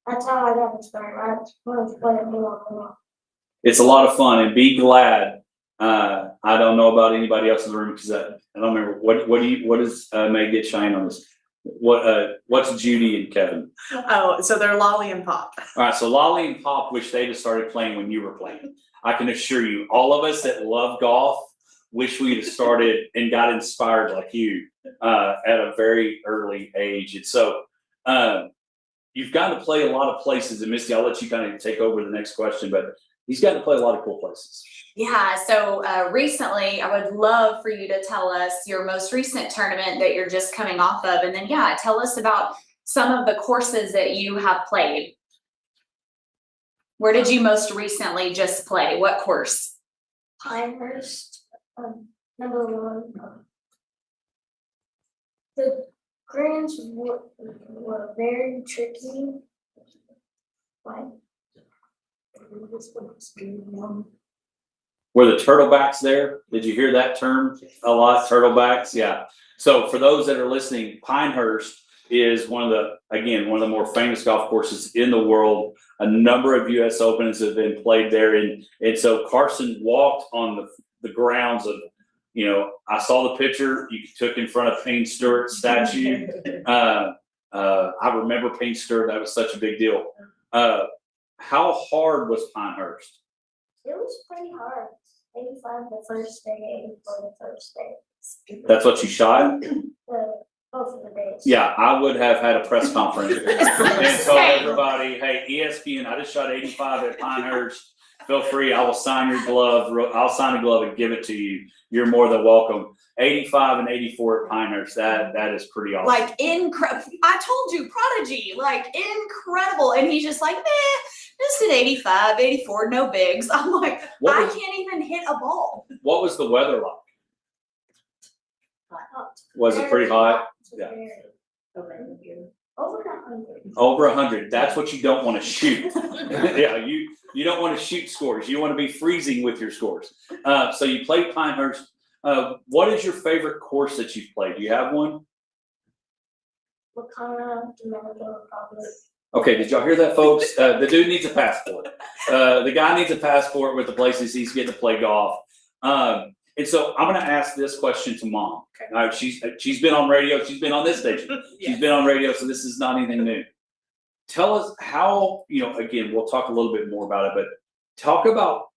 That's how I got inspired. I wanted to play it more and more. It's a lot of fun, and be glad. I don't know about anybody else in the room because I don't remember what does May get Shine on this? What's Judy and Kevin? Oh, so they're Lolly and Pop. All right, so Lolly and Pop wish they just started playing when you were playing. I can assure you, all of us that love golf wish we'd have started and got inspired like you at a very early age. And so you've gotten to play a lot of places. And Misty, I'll let you kind of take over the next question, but he's gotten to play a lot of cool places. Yeah, so recently I would love for you to tell us your most recent tournament that you're just coming off of. And then, yeah, tell us about some of the courses that you have played. Where did you most recently just play? What course? Pinehurst, number 1. The greens were very tricky. Like, Were the turtlebacks there? Did you hear that term a lot? Turtlebacks, yeah. So for those that are listening, Pinehurst is one of the more famous golf courses in the world. A number of U.S. Opens have been played there, and so Carson walked on the grounds of, you know, I saw the picture you took in front of Payne Stewart's statue. I remember Payne Stewart. That was such a big deal. How hard was Pinehurst? it was pretty hard. 85 the first day, 84 the first day. That's what you shot? Both of the days. Yeah, I would have had a press conference and told Same. everybody, hey, ESPN, I just shot 85 at Pinehurst. Feel free, I will sign your glove. I'll sign a glove and give it to you. You're more than welcome. 85 and 84 at Pinehurst, that is pretty awesome. Like incredible. I told you, prodigy, like incredible. And he's just like, just at 85, 84, no bigs. I'm like, I can't even hit a ball. What was the weather like? Was it pretty hot? Yeah. Over 100. Over 100. That's what you don't want to shoot. Yeah, you don't want to shoot scores. You want to be freezing with your scores. So you played Pinehurst. What is your favorite course that you've played? Do you have one? Wakana, Dominican Republic. Okay, did y'all hear that, folks? The dude needs a passport. The guy needs a passport with the places he's getting to play golf. And so I'm going to ask this question to Mom. She's been on radio. She's been on this station. She's been on radio, so this is not anything new. Tell us how, again, we'll talk a little bit more about it, but talk about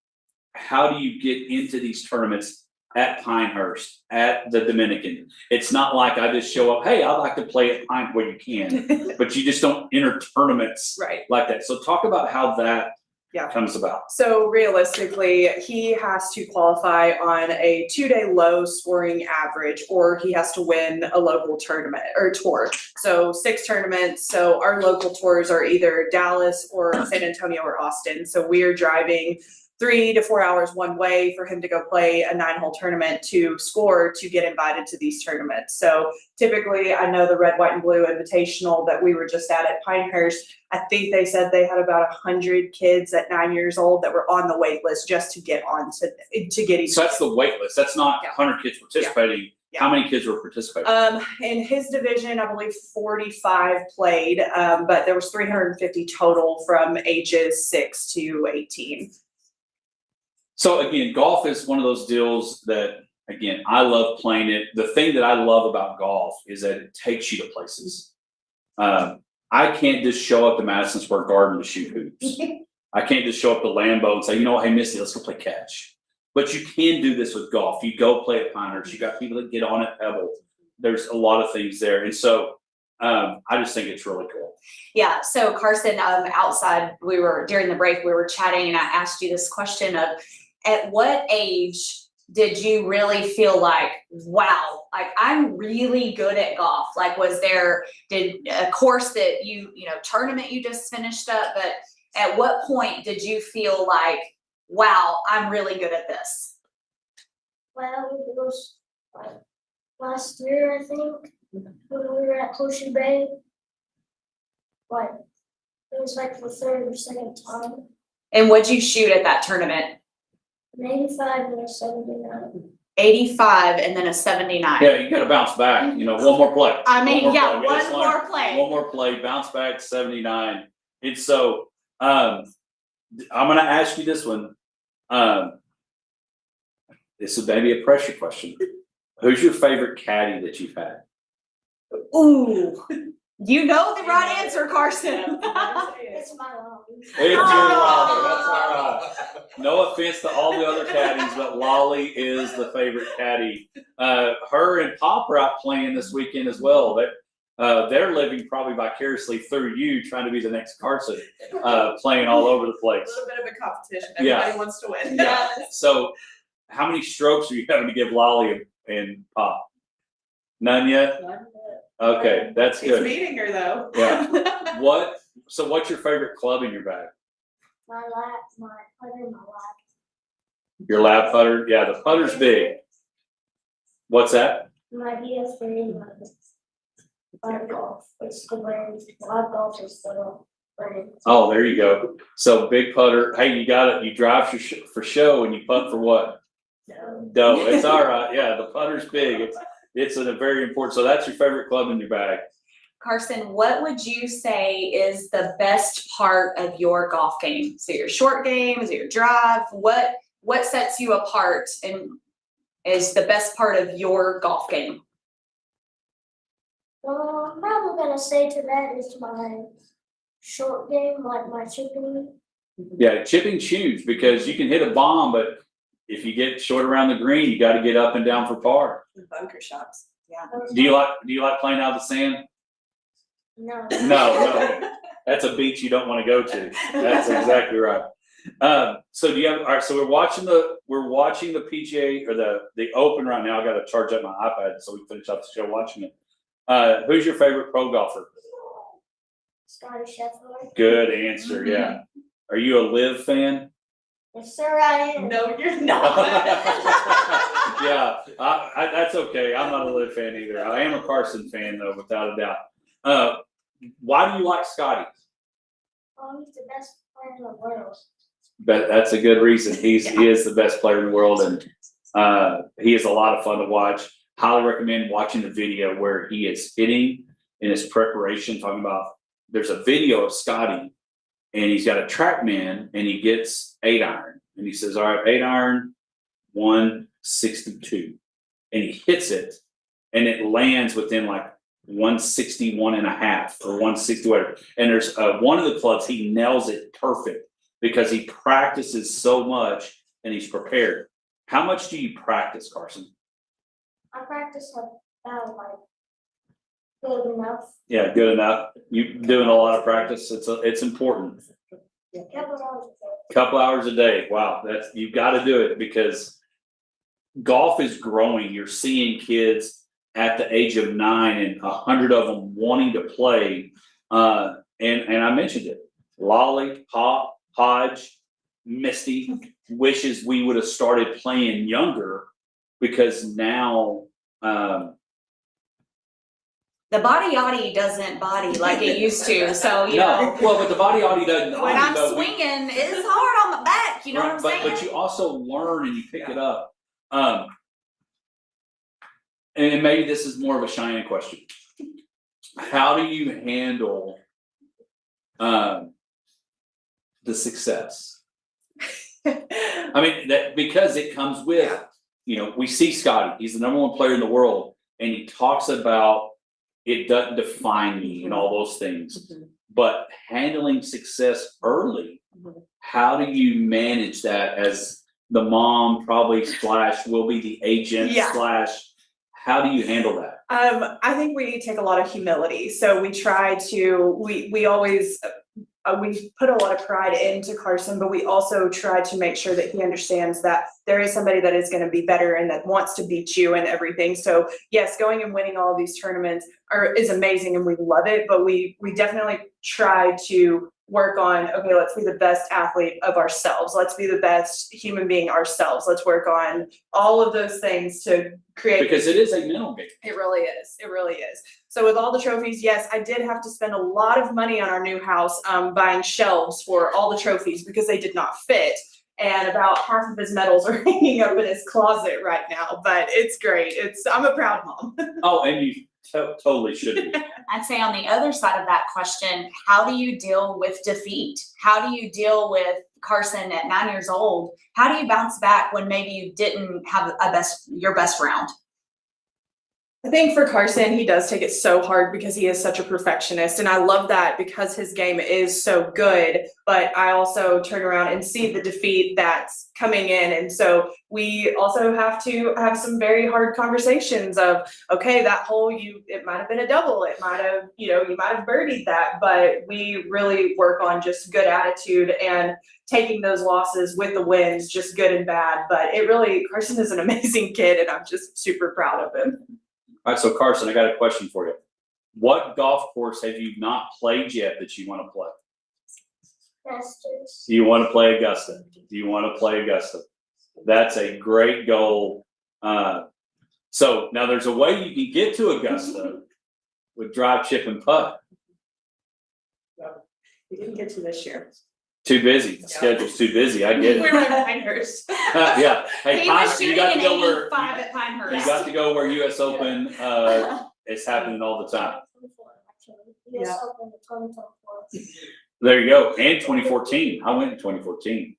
how do you get into these tournaments at Pinehurst, at the Dominican? It's not like I just show up, hey, I'd like to play at Pine, well, you can, but you just don't enter tournaments Right. like that. So talk about how that Yeah. comes about. So realistically, he has to qualify on a 2-day low scoring average, or he has to win a local tournament or tour. So 6 tournaments. So our local tours are either Dallas or San Antonio or Austin. So we are driving 3 to 4 hours one way for him to go play a 9-hole tournament to score to get invited to these tournaments. So typically, I know the Red, White, and Blue Invitational that we were just at Pinehurst, I think they said they had about 100 kids at 9 years old that were on the wait list just to get on to get even. So that's the wait list. That's not Yeah. 100 kids participating. Yeah. How many kids were participating? In his division, I believe 45 played, but there was 350 total from ages 6 to 18. So again, golf is one of those deals that, again, I love playing it. The thing that I love about golf is that it takes you to places. I can't just show up to Madison Square Garden to shoot hoops. I can't just show up to Lambeau and say, you know what, hey Missy, let's go play catch. But you can do this with golf. You go play at Pinehurst. You got people that get on at Pebble. There's a lot of things there. And so I just think it's really cool. Yeah, so Carson, outside, during the break, we were chatting and I asked you this question of, at what age did you really feel like, wow, like I'm really good at golf? Like, did a course that tournament you just finished up, but at what point did you feel like, wow, I'm really good at this? Well, it was like last year, I think, when we were at Horseshoe Bay. Like, it was like the third or second time. And what'd you shoot at that tournament? An 85 and a 79. 85 and then a 79. Yeah, you got to bounce back. One more play. I mean, One more yeah, play. We one just learned. more play. One more play, bounce back, 79. And so I'm going to ask you this one. This is maybe a pressure question. Who's your favorite caddy that you've had? Ooh, you know the right answer, Carson. It's my mom. It's your Lolly. That's all right. No offense to all the other caddies, but Lolly is the favorite caddy. Her and Pop are out playing this weekend as well. They're living probably vicariously through you, trying to be the next Carson, playing all over the A place. little bit of a competition. Yeah. Everybody wants to win. Yeah. So, how many strokes are you having to give Lolly and Pop? None yet. Okay, that's He's good. beating her though. Yeah. So what's your favorite club in your bag? My putter, my lap. Your lab putter? Yeah, the putter's big. What's that? My DS3, my golf. It's the brand. Live golf is the brand. Oh, there you go. So big putter. Hey, you got it. You drive for show and you putt for what? So, Dough. It's all right. Yeah, the putter's big. It's a very important. So that's your favorite club in your bag. Carson, what would you say is the best part of your golf game? Is it your short game? Is it your drive? What sets you apart and is the best part of your golf game? I'm probably gonna say to that is my short game, like my chipping. Yeah, chipping's huge because you can hit a bomb, but if you get short around the green, you got to get up and down for par. Bunker shots. Yeah. Do you like playing out of the sand? No. No. That's a beach you don't want to go to. That's exactly right. So do you have? All right. So we're watching the PGA or the Open right now. I got to charge up my iPad so we can finish up the show watching it. Who's your favorite pro golfer? Scotty Scheffler. Good answer. Yeah. Are you a Live fan? Yes, sir, I am. No, you're not. Yeah, that's okay. I'm not a Live fan either. I am a Carson fan though, without a doubt. Why do you like Scotty? He's the best player in the world. But that's a good reason. He is the best player in the world, and he is a lot of fun to watch. Highly recommend watching the video where he is hitting in his preparation. Talking about there's a video of Scotty, and he's got a TrackMan, and he gets 8-iron, and he says, "All right, 8-iron, 162," and he hits it, and it lands within like 161 and a half or 160 whatever. And there's one of the clubs he nails it perfect. because he practices so much and he's prepared. How much do you practice, Carson? I practice about like good enough. Yeah, good enough. You doing a lot of practice. It's important. Couple hours a day. Couple hours a day. Wow, you've got to do it because golf is growing. You're seeing kids at the age of 9 and 100 of them wanting to play. And I mentioned it. Lolly, Hodge, Misty wishes we would have started playing younger because now The body yachty doesn't body like it used to, so you no, know. well, but the body doesn't. When I'm but we- swinging, it's hard on the back, you know what I'm Right, saying? But you also learn and you pick it up. And maybe this is more of a Cheyenne question. How do you handle the success? I mean, that because it comes with, you know, we see Scotty, he's the #1 player in the world, and he talks about it doesn't define me and all those things. But handling success early, how do you manage that as the mom probably / will be the agent Yeah. / how do you handle that? I think we take a lot of humility, so we try to, we always, we put a lot of pride into Carson, but we also try to make sure that he understands that there is somebody that is gonna be better and that wants to beat you and everything. So yes, going and winning all of these tournaments is amazing and we love it, but we definitely try to work on, okay, let's be the best athlete of ourselves. Let's be the best human being ourselves. Let's work on all of those things to create. Because it is a mental game. It really is. It really is. So with all the trophies, yes, I did have to spend a lot of money on our new house, buying shelves for all the trophies because they did not fit. And about half of his medals are hanging up in his closet right now, but it's great. I'm a proud mom. Oh, and you totally should be. I'd say on the other side of that question, how do you deal with defeat? How do you deal with Carson at 9 years old? How do you bounce back when maybe you didn't have your best round? I think for Carson, he does take it so hard because he is such a perfectionist. And I love that because his game is so good. But I also turn around and see the defeat that's coming in. And so we also have to have some very hard conversations of, okay, that hole, it might have been a double. It might have, you might have birdied that. But we really work on just good attitude and taking those losses with the wins, just good and bad. But Carson is an amazing kid and I'm just super proud of him. All right, so Carson, I got a question for you. What golf course have you not played yet that you want to play? Masters. Do you want to play Augusta? Do you want to play Augusta? That's a great goal. So now there's a way you can get to Augusta with drive, chip, and putt. We didn't get to this year. Too busy. The schedule's too busy. I get We it. were at Pinehurst. Yeah. Hey, He was you shooting got an to go where 85 at Pinehurst. you got to go where US Open is happening all the time. US Open 2024. There you go. And 2014. I went in 2014.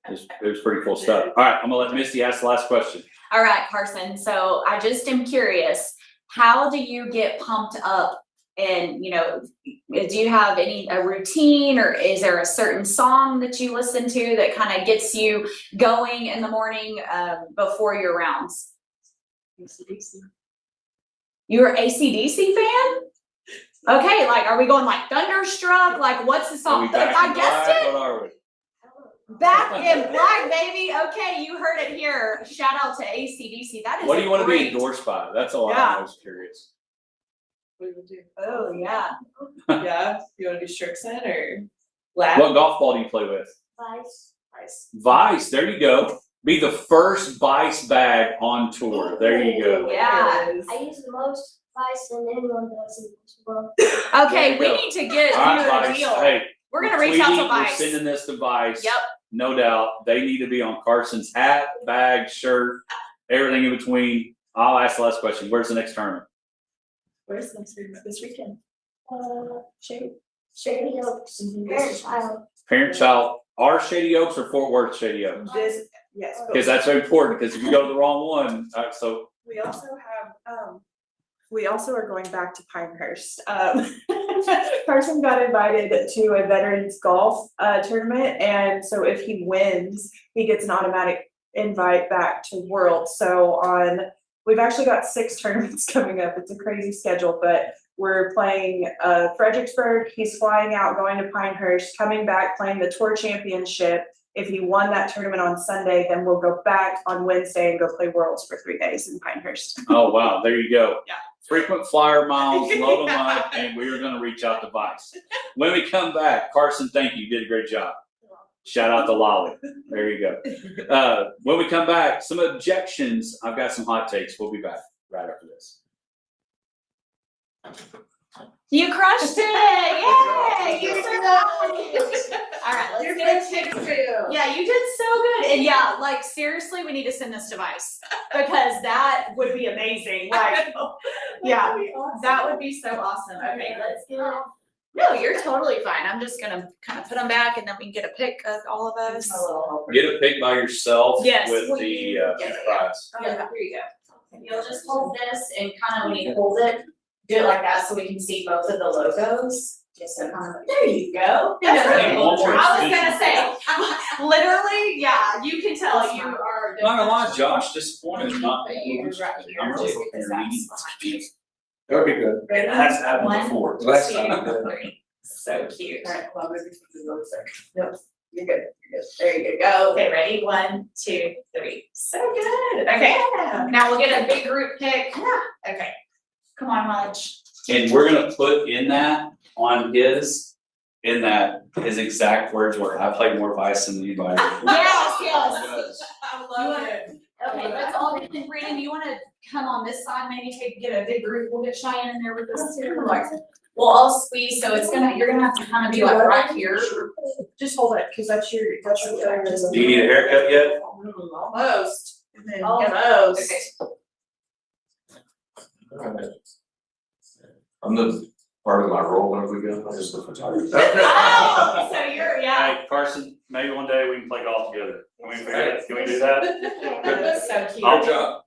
It was pretty cool stuff. All right, I'm gonna let Misty ask the last question. All right, Carson. So I just am curious, how do you get pumped up? And, do you have a routine or is there a certain song that you listen to that kind of gets you going in the morning before your rounds? AC/DC. You're an AC/DC fan? Okay, like, are we going like Thunderstruck? Like, what's the Are we song? back I in guessed black? it. What are we? Back in black, baby. Okay, you heard it here. Shout out to AC/DC. That is What do you want to be great. endorsed by? That's all Yeah. I'm most curious. What do you do? Oh, yeah. Yeah, you wanna do Strixon or Lab? What golf ball do you play with? Vice. Nice. Vice. There you go. Be the first Vice bag on tour. There you go. Yeah. I use the most Vice than anyone does in this world. Okay, There we you go. need to get All right, you a Vice. deal. Hey, We're gonna reach out to tweeting, we're Vice. sending this to Vice. Yep. No doubt. They need to be on Carson's hat, bag, shirt, everything in between. I'll ask the last question. Where's the next tournament? Where's this weekend? Shady Oaks. Parent child. Parent child. Our Shady Oaks or Fort Worth Shady Oaks? Yes. but Because that's very important. Because if you go to the wrong one, so We also have, we also are going back to Pinehurst. Carson got invited to a veterans golf tournament, and so if he wins, he gets an automatic invite back to World. So we've actually got 6 tournaments coming up. It's a crazy schedule, but we're playing Fredericksburg. He's flying out, going to Pinehurst, coming back, playing the tour championship. If he won that tournament on Sunday, then we'll go back on Wednesday and go play Worlds for 3 days in Pinehurst. Oh, wow, there you go. Yeah. Frequent flyer miles, load them up, and we are gonna reach out to Vice. When we come back, Carson, thank you, you did a great job. Shout out to Lolly. There you go. When we come back, some objections, I've got some hot takes. We'll be back right after this. You crushed it! Yay! You survived! All right, let's get it. Yeah, you did so good. And yeah, like seriously, we need to send this to Vice because that would be amazing. Like, yeah, that would be so awesome. Okay, let's get it. No, you're totally fine. I'm just gonna kind of put them back and then we can get a pic of all of us. Get a pic by yourself Yes. with the prize. Yeah, here you go. You'll just hold this and kind of when you hold it, do it like that so we can see both of the logos. Just so kind of, there you go. That's Hey, right. one more I was extension. gonna say, literally, yeah, you can tell you are. Not gonna lie, Josh, disappointed not. But you're right here, I'm really just hoping because you're that's reading. fine. That would be good. It has happened One, before. Last two, time. three. So cute. Yep, you're good, you're good. There you go. Okay, ready? 1, 2, 3. So good. Okay, now we'll get a big group pic. Yeah. Okay. Come on, Munch. And we're gonna put in that on his exact words were, I played more Vice than anybody. Yes, yes. I love it. Okay, let's all get in. Brandon, you wanna come on this side, maybe get a big group, we'll get Cheyenne in there with us too. Like, we'll all squeeze, so you're gonna have to kind of be like right here. Just hold it, cause that's your. Do you need a haircut yet? Almost. Almost. Almost. I'm the part of my role whenever we go, I'm just the photographer. Oh, so you're, yeah. Hey, Carson, maybe one day we can play golf together. Can we do that? So cute. I'll Good job.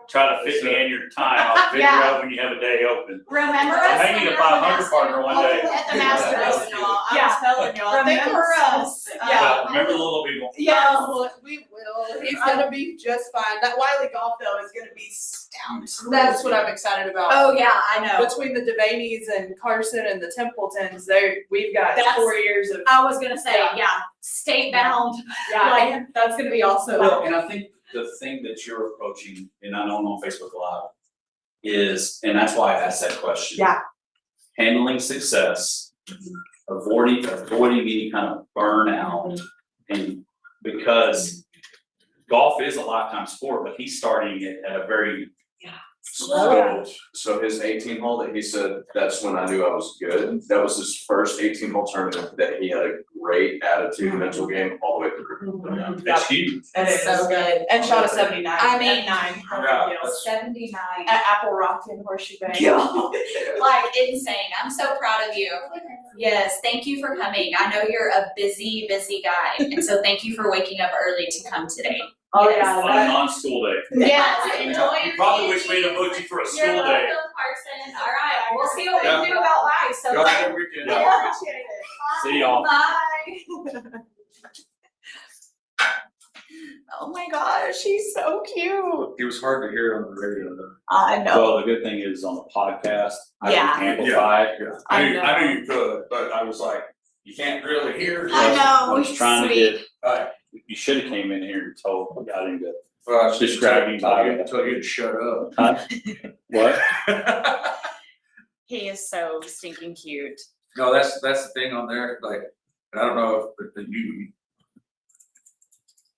try to fit me in your time. I'll figure Yeah. out when you have a day open. Remember us? I may need a 500 partner one day. At the Masters. I'm telling y'all, Remember us. But remember the little people. Yeah, we will. He's gonna be just fine. That Wiley Golf though is gonna be stout. That's what I'm excited about. Oh, yeah, I know. Between the Devaney's and Carson and the Templetons, we've got That's- 4 years of. I was gonna say, Yeah. yeah, state bound. Yeah, Like, that's gonna be awesome. Well, and I think the thing that you're approaching, and I know I'm on Facebook Live, is, and that's why I asked that question. Yeah. Handling success, avoiding any kind of burnout, and because golf is a lifetime sport, but he's starting it at a very So his 18 hole that he said, that's when I knew I was good. That was his first 18 hole tournament that he had a great attitude, mental game all the way through. It's huge. so good. And shot a 79. I mean, at 9. Yeah. 79. At Apple Rock in Horseshoe Bay. Like insane. I'm so proud of you. Yes, thank you for coming. I know you're a busy, busy guy. And so thank you for waking up early to come today. Oh, Yes. yeah. On a non-school day. Yes, enjoy your You probably wish candy. we'd have booked you for a school You're day. welcome, Carson. All right, we'll see what we can do about life. So Y'all bye. have a good weekend. Yeah. Appreciate it. See y'all. Bye. Oh my gosh, he's so cute. It was hard to hear on the radio though. I know. Well, the good thing is on the podcast, I Yeah. can amplify it. I I knew you could, but I was like, you can't really hear. I know. I was trying to Sweet. get, you should have came in here and told, got him to. Well, I was Just grabbing by it. Until you shut up. Huh? What? He is so stinking cute. No, that's the thing on there, like, I don't know if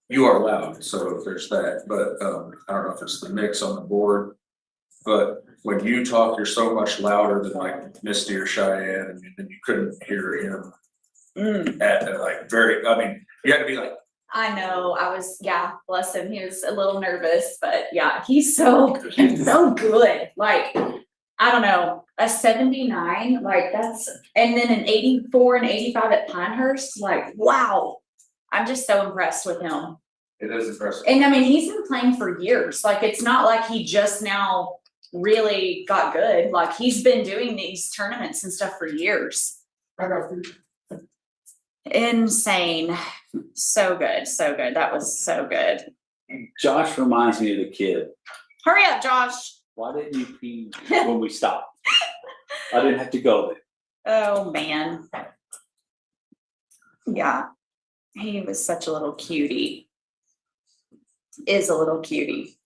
you are loud, so there's that, but, I don't know if it's the mix on the board. But when you talk, you're so much louder than like Misty or Cheyenne, and you couldn't hear him at like I mean, you had to be like, I know. Yeah, bless him. He was a little nervous, but yeah, he's so good. Like, I don't know, a 79, like that's, and then an 84 and 85 at Pinehurst, like, wow. I'm just so impressed with him. It is impressive. And I mean, he's been playing for years. Like, it's not like he just now really got good. Like he's been doing these tournaments and stuff for years. Insane. So good, so good. That was so good. Josh reminds me of the kid. Hurry up, Josh. Why didn't you pee when we stopped? I didn't have to go there. Oh, man. Yeah, he was such a little cutie. Is a little cutie.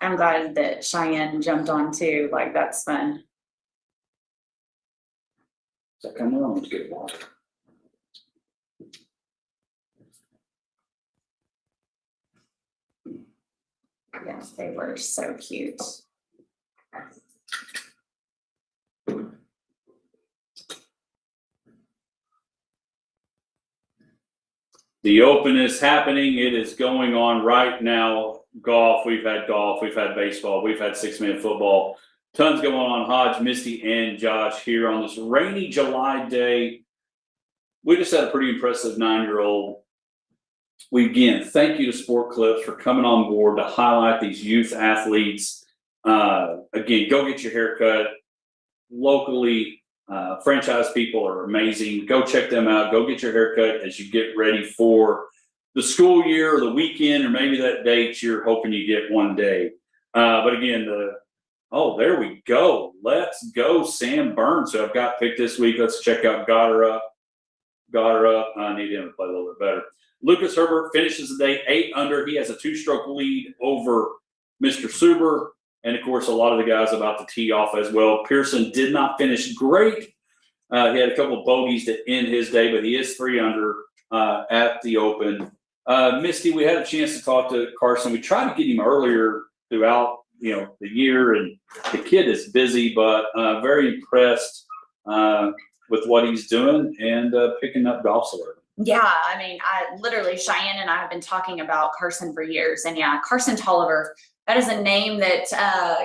I'm glad that Cheyenne jumped on too. Like, that's fun. So come on, let's get water. Yes, they were so cute. The Open is happening. It is going on right now. Golf, we've had baseball, we've had 6-man football. Tons going on. Hodge, Misty, and Josh here on this rainy July day. We just had a pretty impressive 9-year-old. We again thank you to Sport Clips for coming on board to highlight these youth athletes. Again, go get your haircut locally. Franchise people are amazing. Go check them out. Go get your haircut as you get ready for the school year or the weekend, or maybe that date you're hoping you get one day. But again, there we go. Let's go, Sam Burns, who I've got picked this week. Let's check out Got Her Up. I need him to play a little bit better. Lucas Herbert finishes the day 8 under. He has a 2-stroke lead over Mr. Suber. And of course, a lot of the guys about to tee off as well. Pearson did not finish great. He had a couple of bogeys to end his day, but he is 3 under at the Open. Misty, we had a chance to talk to Carson. We tried to get him earlier throughout, the year, and the kid is busy, but very impressed with what he's doing and picking up golf celebrity. Yeah, I mean, Cheyenne and I have been talking about Carson for years, and yeah, Carson Tolliver, that is a name that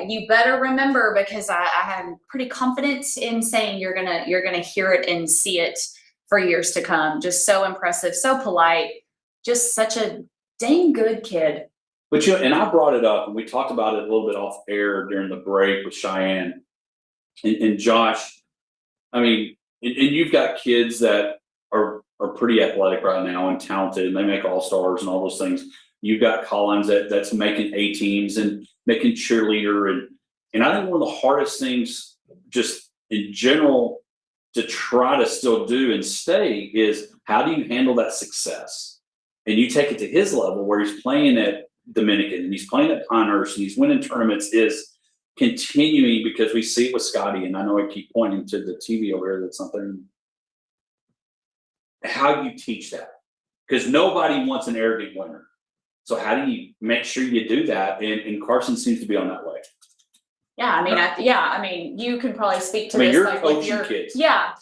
you better remember, because I am pretty confident in saying you're gonna hear it and see it for years to come. Just so impressive, so polite, just such a dang good kid. But and I brought it up, and we talked about it a little bit off air during the break with Cheyenne and Josh. I mean, and you've got kids that are pretty athletic right now and talented, and they make all-stars and all those things. You've got Collins that's making A teams and making cheerleader, and I think one of the hardest things just in general to try to still do and stay is, how do you handle that success? And you take it to his level where he's playing at Dominican and he's playing at Pinehurst and he's winning tournaments, is continuing, because we see it with Scotty, and I know I keep pointing to the TV over here, that's something. How you teach that, because nobody wants an arrogant winner. So how do you make sure you do that? And Carson seems to be on that way. Yeah, I mean, you can probably speak to I mean, this. you're like with coaching your kids. Yeah,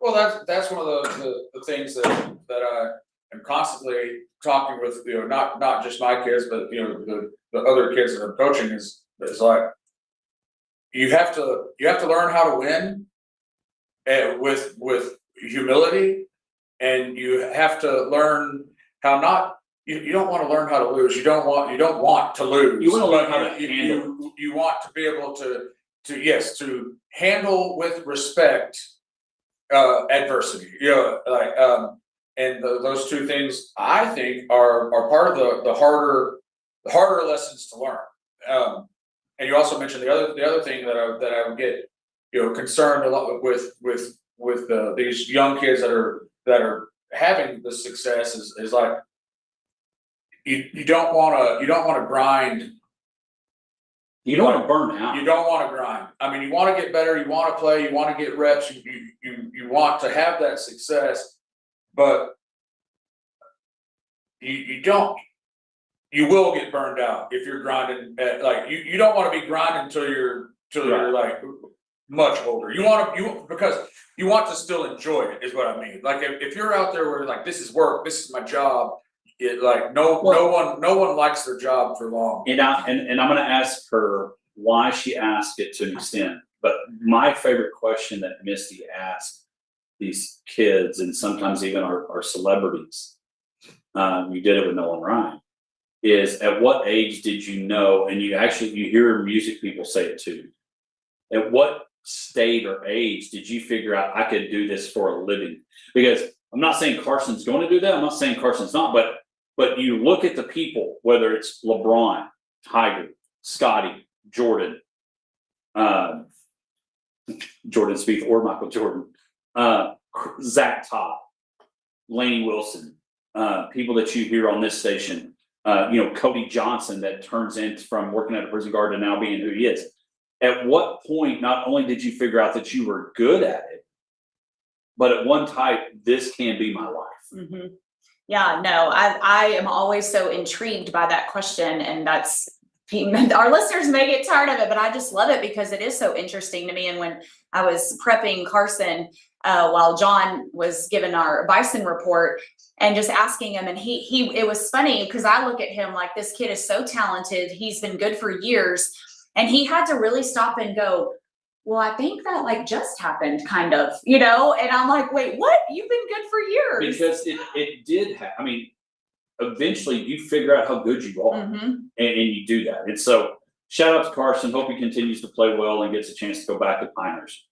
Well, that's one of the things that I am constantly talking with, not just my kids, but the other kids that I'm coaching is like, you have to learn how to win with humility, and you have to learn how not. You don't want to learn how to lose. You don't want to lose. You want to learn how to handle. You want to be able to handle with respect adversity. And those two things, I think, are part of the harder lessons to learn. And you also mentioned the other thing that I would get concerned a lot with these young kids that are having the success is like, you don't want to grind. You don't want to burn out. You don't want to grind. I mean, you want to get better. You want to play. You want to get reps. You want to have that success, but you will get burned out if you're grinding. You don't want to be grinding until you're like much older. Because you want to still enjoy it, is what I mean. Like if you're out there where like, this is work, this is my job. No one likes their job for long. And I'm going to ask her why she asked it to an extent. But my favorite question that Misty asked these kids, and sometimes even our celebrities, you did it with Nolan Ryan, is at what age did you know, and you hear music people say it too. At what state or age did you figure out I could do this for a living? Because I'm not saying Carson's going to do that. I'm not saying Carson's not, but you look at the people, whether it's LeBron, Tiger, Scotty, Jordan, Jordan Spieth or Michael Jordan, Zach Todd, Laney Wilson, people that you hear on this station, Cody Johnson that turns in from working at a prison guard to now being who he is. At what point, not only did you figure out that you were good at it, but at one type, this can be my life. Mhm. Yeah, no, I am always so intrigued by that question, and that's our listeners may get tired of it, but I just love it because it is so interesting to me. And when I was prepping Carson, while John was given our bison report and just asking him, and it was funny because I look at him like this kid is so talented. He's been good for years, and he had to really stop and go, well, I think that like just happened kind of, and I'm like, wait, what? You've been good for years. Because it did eventually you figure out how good you are, Mhm. and you do that. And so shout out to Carson. Hope he continues to play well and gets a chance to go back to Pinehurst.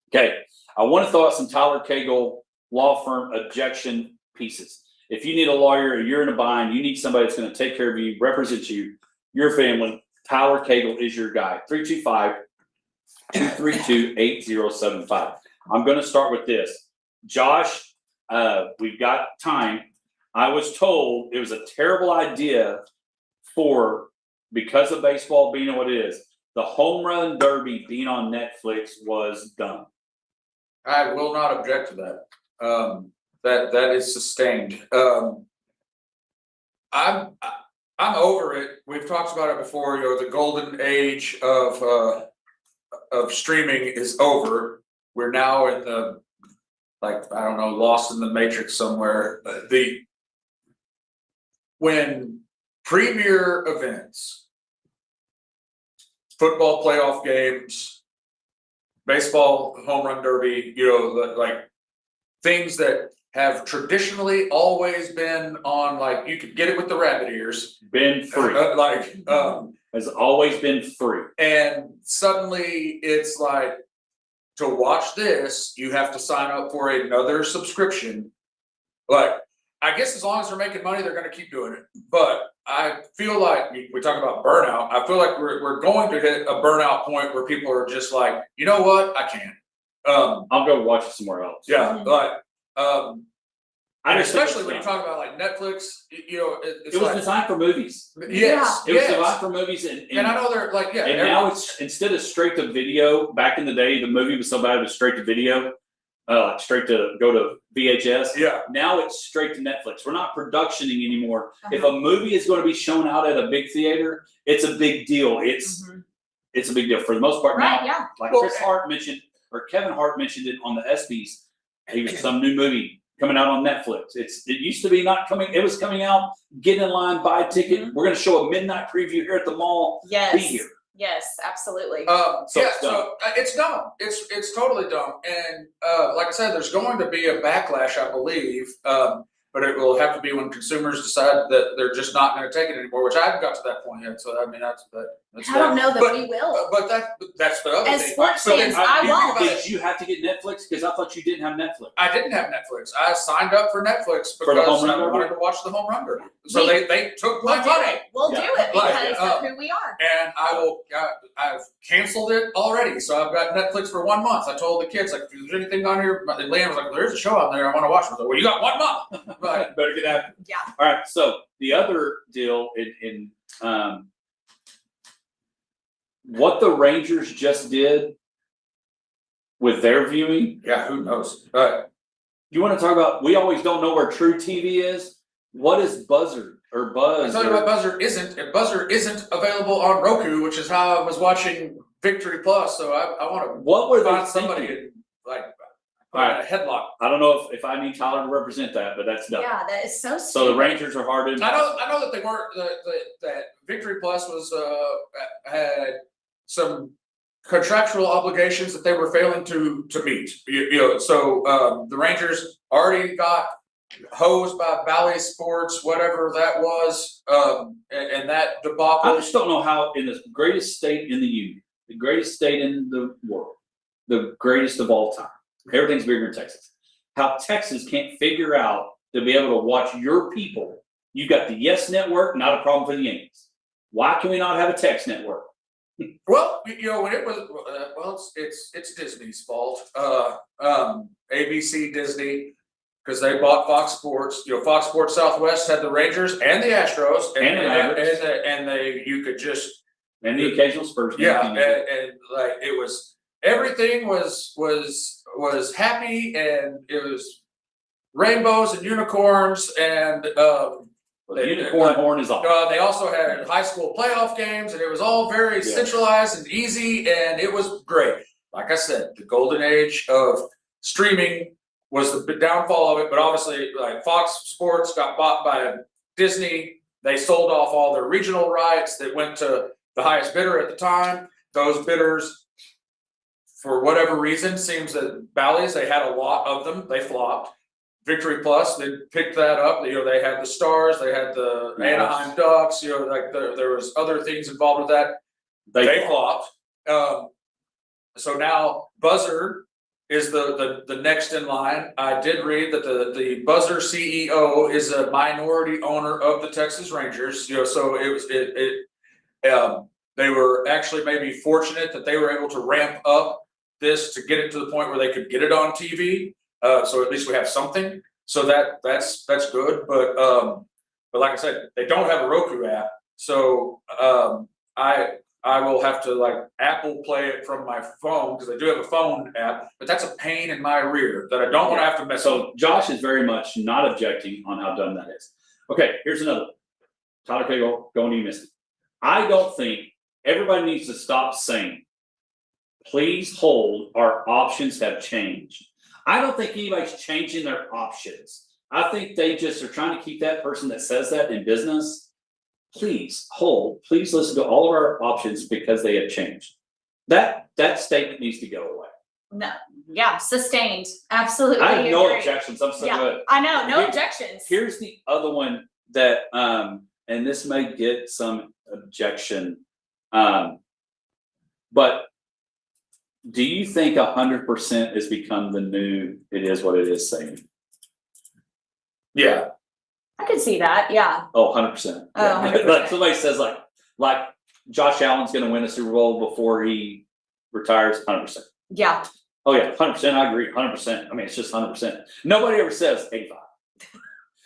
Okay. I want to throw out some Tyler Cagle law firm objection pieces. If you need a lawyer or you're in a bind, you need somebody that's going to take care of you, represent you, your family, Tyler Cagle is your guy. 325-232-8075. I'm going to start with this. Josh, we've got time. I was told it was a terrible idea because of baseball being what it is, the home run derby being on Netflix was dumb. I will not object to that. That is sustained. I'm over it. We've talked about it before. The golden age of streaming is over. We're now in the lost in the matrix somewhere. When premier events, football playoff games, baseball home run derby, things that have traditionally always been on, you could get it with the rabbit ears. Been free. Has always been free. And suddenly it's like, to watch this, you have to sign up for another subscription. I guess as long as they're making money, they're going to keep doing it. But I feel like we talk about burnout. I feel like we're going to hit a burnout point where people are just like, you know what, I can't. I'll go watch it somewhere else. Yeah, I especially when you talk about Netflix, it was designed for movies. Yes, It was designed for movies, and I know they're and now it's instead of straight to video. Back in the day, the movie was so bad it was straight to video, straight to go to VHS. Yeah. Now it's straight to Netflix. We're not productioning anymore. If a movie is going to be shown out at a big theater, it's a big deal. It's a big deal for the most part. Right, now, yeah. like Chris Hart mentioned, or Kevin Hart mentioned it on the ESPYs. He was some new movie coming out on Netflix. It used to be not coming. It was coming out. Get in line, buy a ticket. We're going to show a midnight preview here at the mall. Yes. Be here. Yes, absolutely. It's dumb. It's totally dumb. And like I said, there's going to be a backlash, I believe. But it will have to be when consumers decide that they're just not going to take it anymore, which I haven't got to that point yet. So I mean, that's I don't know that we will. But that's the other As thing. sports So fans, then, I you think won't. about it. Did you have to get Netflix? Because I thought you didn't have Netflix. I didn't have Netflix. I signed up for Netflix For the because home run I derby? wanted to watch the home run derby. So We- they took my We'll do money. it. We'll do it because of who we are. And I've canceled it already. So I've got Netflix for 1 month. I told the kids, if there's anything on here, and Leanne was like, there's a show on there I want to watch. I was like, well, you got 1 month. But Better get out. Yeah. All right. So the other deal in what the Rangers just did with their viewing. yeah, who knows? You want to talk about? We always don't know where True TV is. What is Buzzard or Buzz? I tell you what, Buzzer isn't available on Roku, which is how I was watching Victory Plus. So I want to What were they find somebody thinking? put in a headlock. I don't know if I need Tyler to represent that, but that's done. Yeah, that is so So the stupid. Rangers are hard to. I know that they weren't that Victory Plus was had some contractual obligations that they were failing to meet. So the Rangers already got hosed by Valley Sports, whatever that was, and that I debacle. just don't know how in the greatest state in the union, the greatest state in the world, the greatest of all time, everything's bigger in Texas. How Texas can't figure out to be able to watch your people. You got the Yes Network, not a problem for the Yankees. Why can we not have a Tex network? Well, when it was, well, it's Disney's fault. ABC Disney, because they bought Fox Sports. Fox Sports Southwest had the Rangers and the Astros, And the Mavericks. and you could just And the occasional Spurs. game. yeah, and like it was everything was happy, and it was rainbows and unicorns and Well, the unicorn horn is off. they also had high school playoff games, and it was all very Yeah. centralized and easy, and it was great. Like I said, the golden age of streaming was the downfall of it, but obviously, like Fox Sports got bought by Disney. They sold off all their regional rights that went to the highest bidder at the time. Those bidders, for whatever reason, seems that Bally's, they had a lot of them, they flopped. Victory Plus, they picked that up. They had the Stars, they had the Anaheim Ducks. Like there was other things involved with that. They flopped. So now Buzzer is the next in line. I did read that the Buzzer CEO is a minority owner of the Texas Rangers. So it was they were actually maybe fortunate that they were able to ramp up this to get it to the point where they could get it on TV. So at least we have something. So that's good. But like I said, they don't have a Roku app. So I will have to like Apple Play it from my phone, because I do have a phone app, but that's a pain in my rear that I don't want to have to mess up. So Josh is very much not objecting on how dumb that is. Okay, here's another one. Tyler Cagle, going to you, Misty. I don't think everybody needs to stop saying, please hold, our options have changed. I don't think anybody's changing their options. I think they just are trying to keep that person that says that in business. Please hold, please listen to all of our options because they have changed. That statement needs to go away. No, yeah, sustained, absolutely. I have no agree. objections, I'm so Yeah. good. I know, no Here- objections. Here's the other one that, and this may get some objection, but do you think 100% has become the new, it is what it is saying? Yeah. I could see that, yeah. Oh, 100%. Oh, 100%. Like somebody says like Josh Allen's gonna win a Super Bowl before he retires, 100%. Yeah, Oh yeah, 100%, I agree, 100%. I mean, it's just 100%. Nobody ever says 85.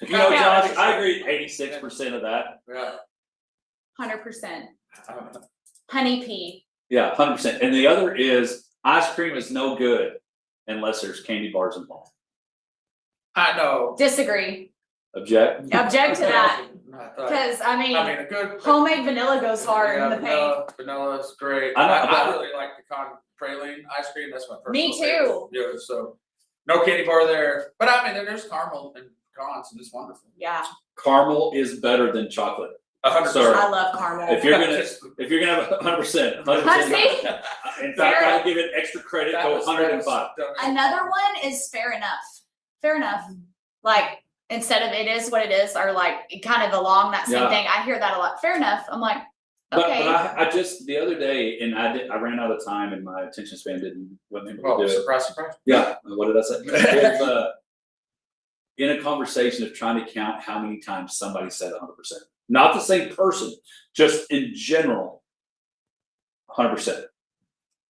Yeah. Josh, I agree 86% of that. Yeah. 100%. Honey pea. Yeah, 100%. And the other is ice cream is no good unless there's candy bars involved. I know. Disagree. Object? Object to that, Like, because I mean, a good homemade vanilla goes hard in the paint. Vanilla is great. I know, I but- really like the praline ice cream. That's my personal Me favorite. too. Yeah, so no candy bar there, but I mean, there's caramel and pecans, and it's wonderful. Yeah, Caramel is better than chocolate. 100%. Sorry. I love caramel. If you're gonna have 100%, 100%. In fact, I'll give it extra credit, That go was- 105. that was- Another one is fair enough. Fair enough. Like, instead of it is what it is, or like kind of along that same Yeah. thing, I hear that a lot. Fair enough. I'm like, But okay. I just, the other day, and I ran out of time and my attention span wasn't able Oh, to do it. surprise, surprise. Yeah, what did I say? It was, in a conversation of trying to count how many times somebody said 100%. Not the same person, just in general, 100%.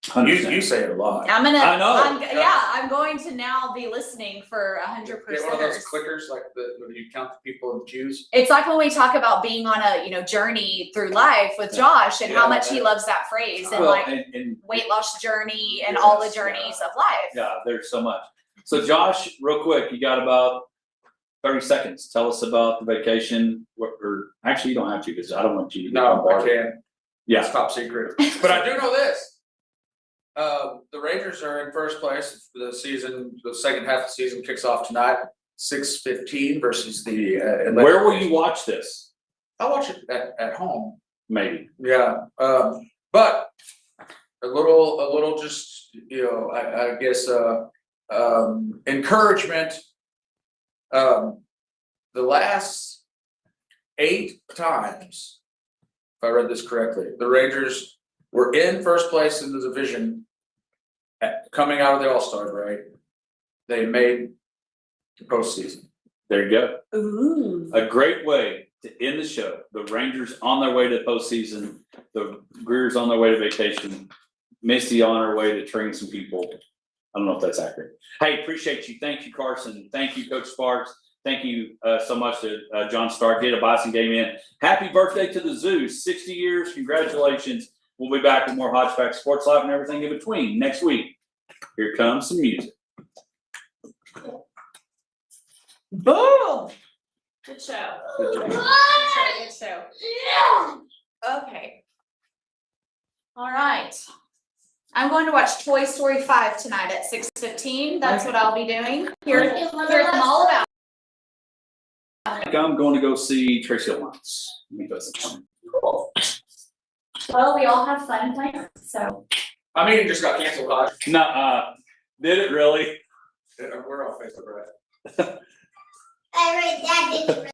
100%. You say it a lot. I'm gonna, I know. I'm going to now be listening for 100%. Get one of those clickers, like when you count the people in queues. It's like when we talk about being on a, journey through life with Josh and how Yeah. much he loves that phrase and Well, like and weight loss journey and all the Yes, journeys of life. yeah, there's so much. So Josh, real quick, you got about 30 seconds. Tell us about the vacation, or actually you don't have to, because I don't want you to get No, I bombarded. can. Yeah. It's top secret. But I do know this. The Rangers are in first place for the season. The second half of the season kicks off tonight, 6:15 versus the. Atlanta Where will Braves. you watch this? I'll watch it at home. Maybe. Yeah. But a little just, you know, I guess, encouragement. The last 8 times, if I read this correctly, the Rangers were in first place in the division coming out of the All-Star break. They made the postseason. There you go. Ooh. A great way to end the show. The Rangers on their way to postseason, the Greers on their way to vacation, Misty on her way to train some people. I don't know if that's accurate. Hey, appreciate you. Thank you, Carson. Thank you, Coach Sparks. Thank you so much to John Stark. Get a Bison game in. Happy birthday to the Zoo. 60 years. Congratulations. We'll be back with more Hodgepodge Sports Live and everything in between next week. Here comes some music. Boom. Good show. Good job. Good show. Okay. All right. I'm going to watch Toy Story 5 tonight at 6:15. That's what I'll be doing. Hear them all about. I'm going to go see Tracy Lawrence. Cool. Well, we all have fun plans, so. My meeting just got canceled, Hodge. Nuh-uh. Did it really? We're on Facebook, right? I read that.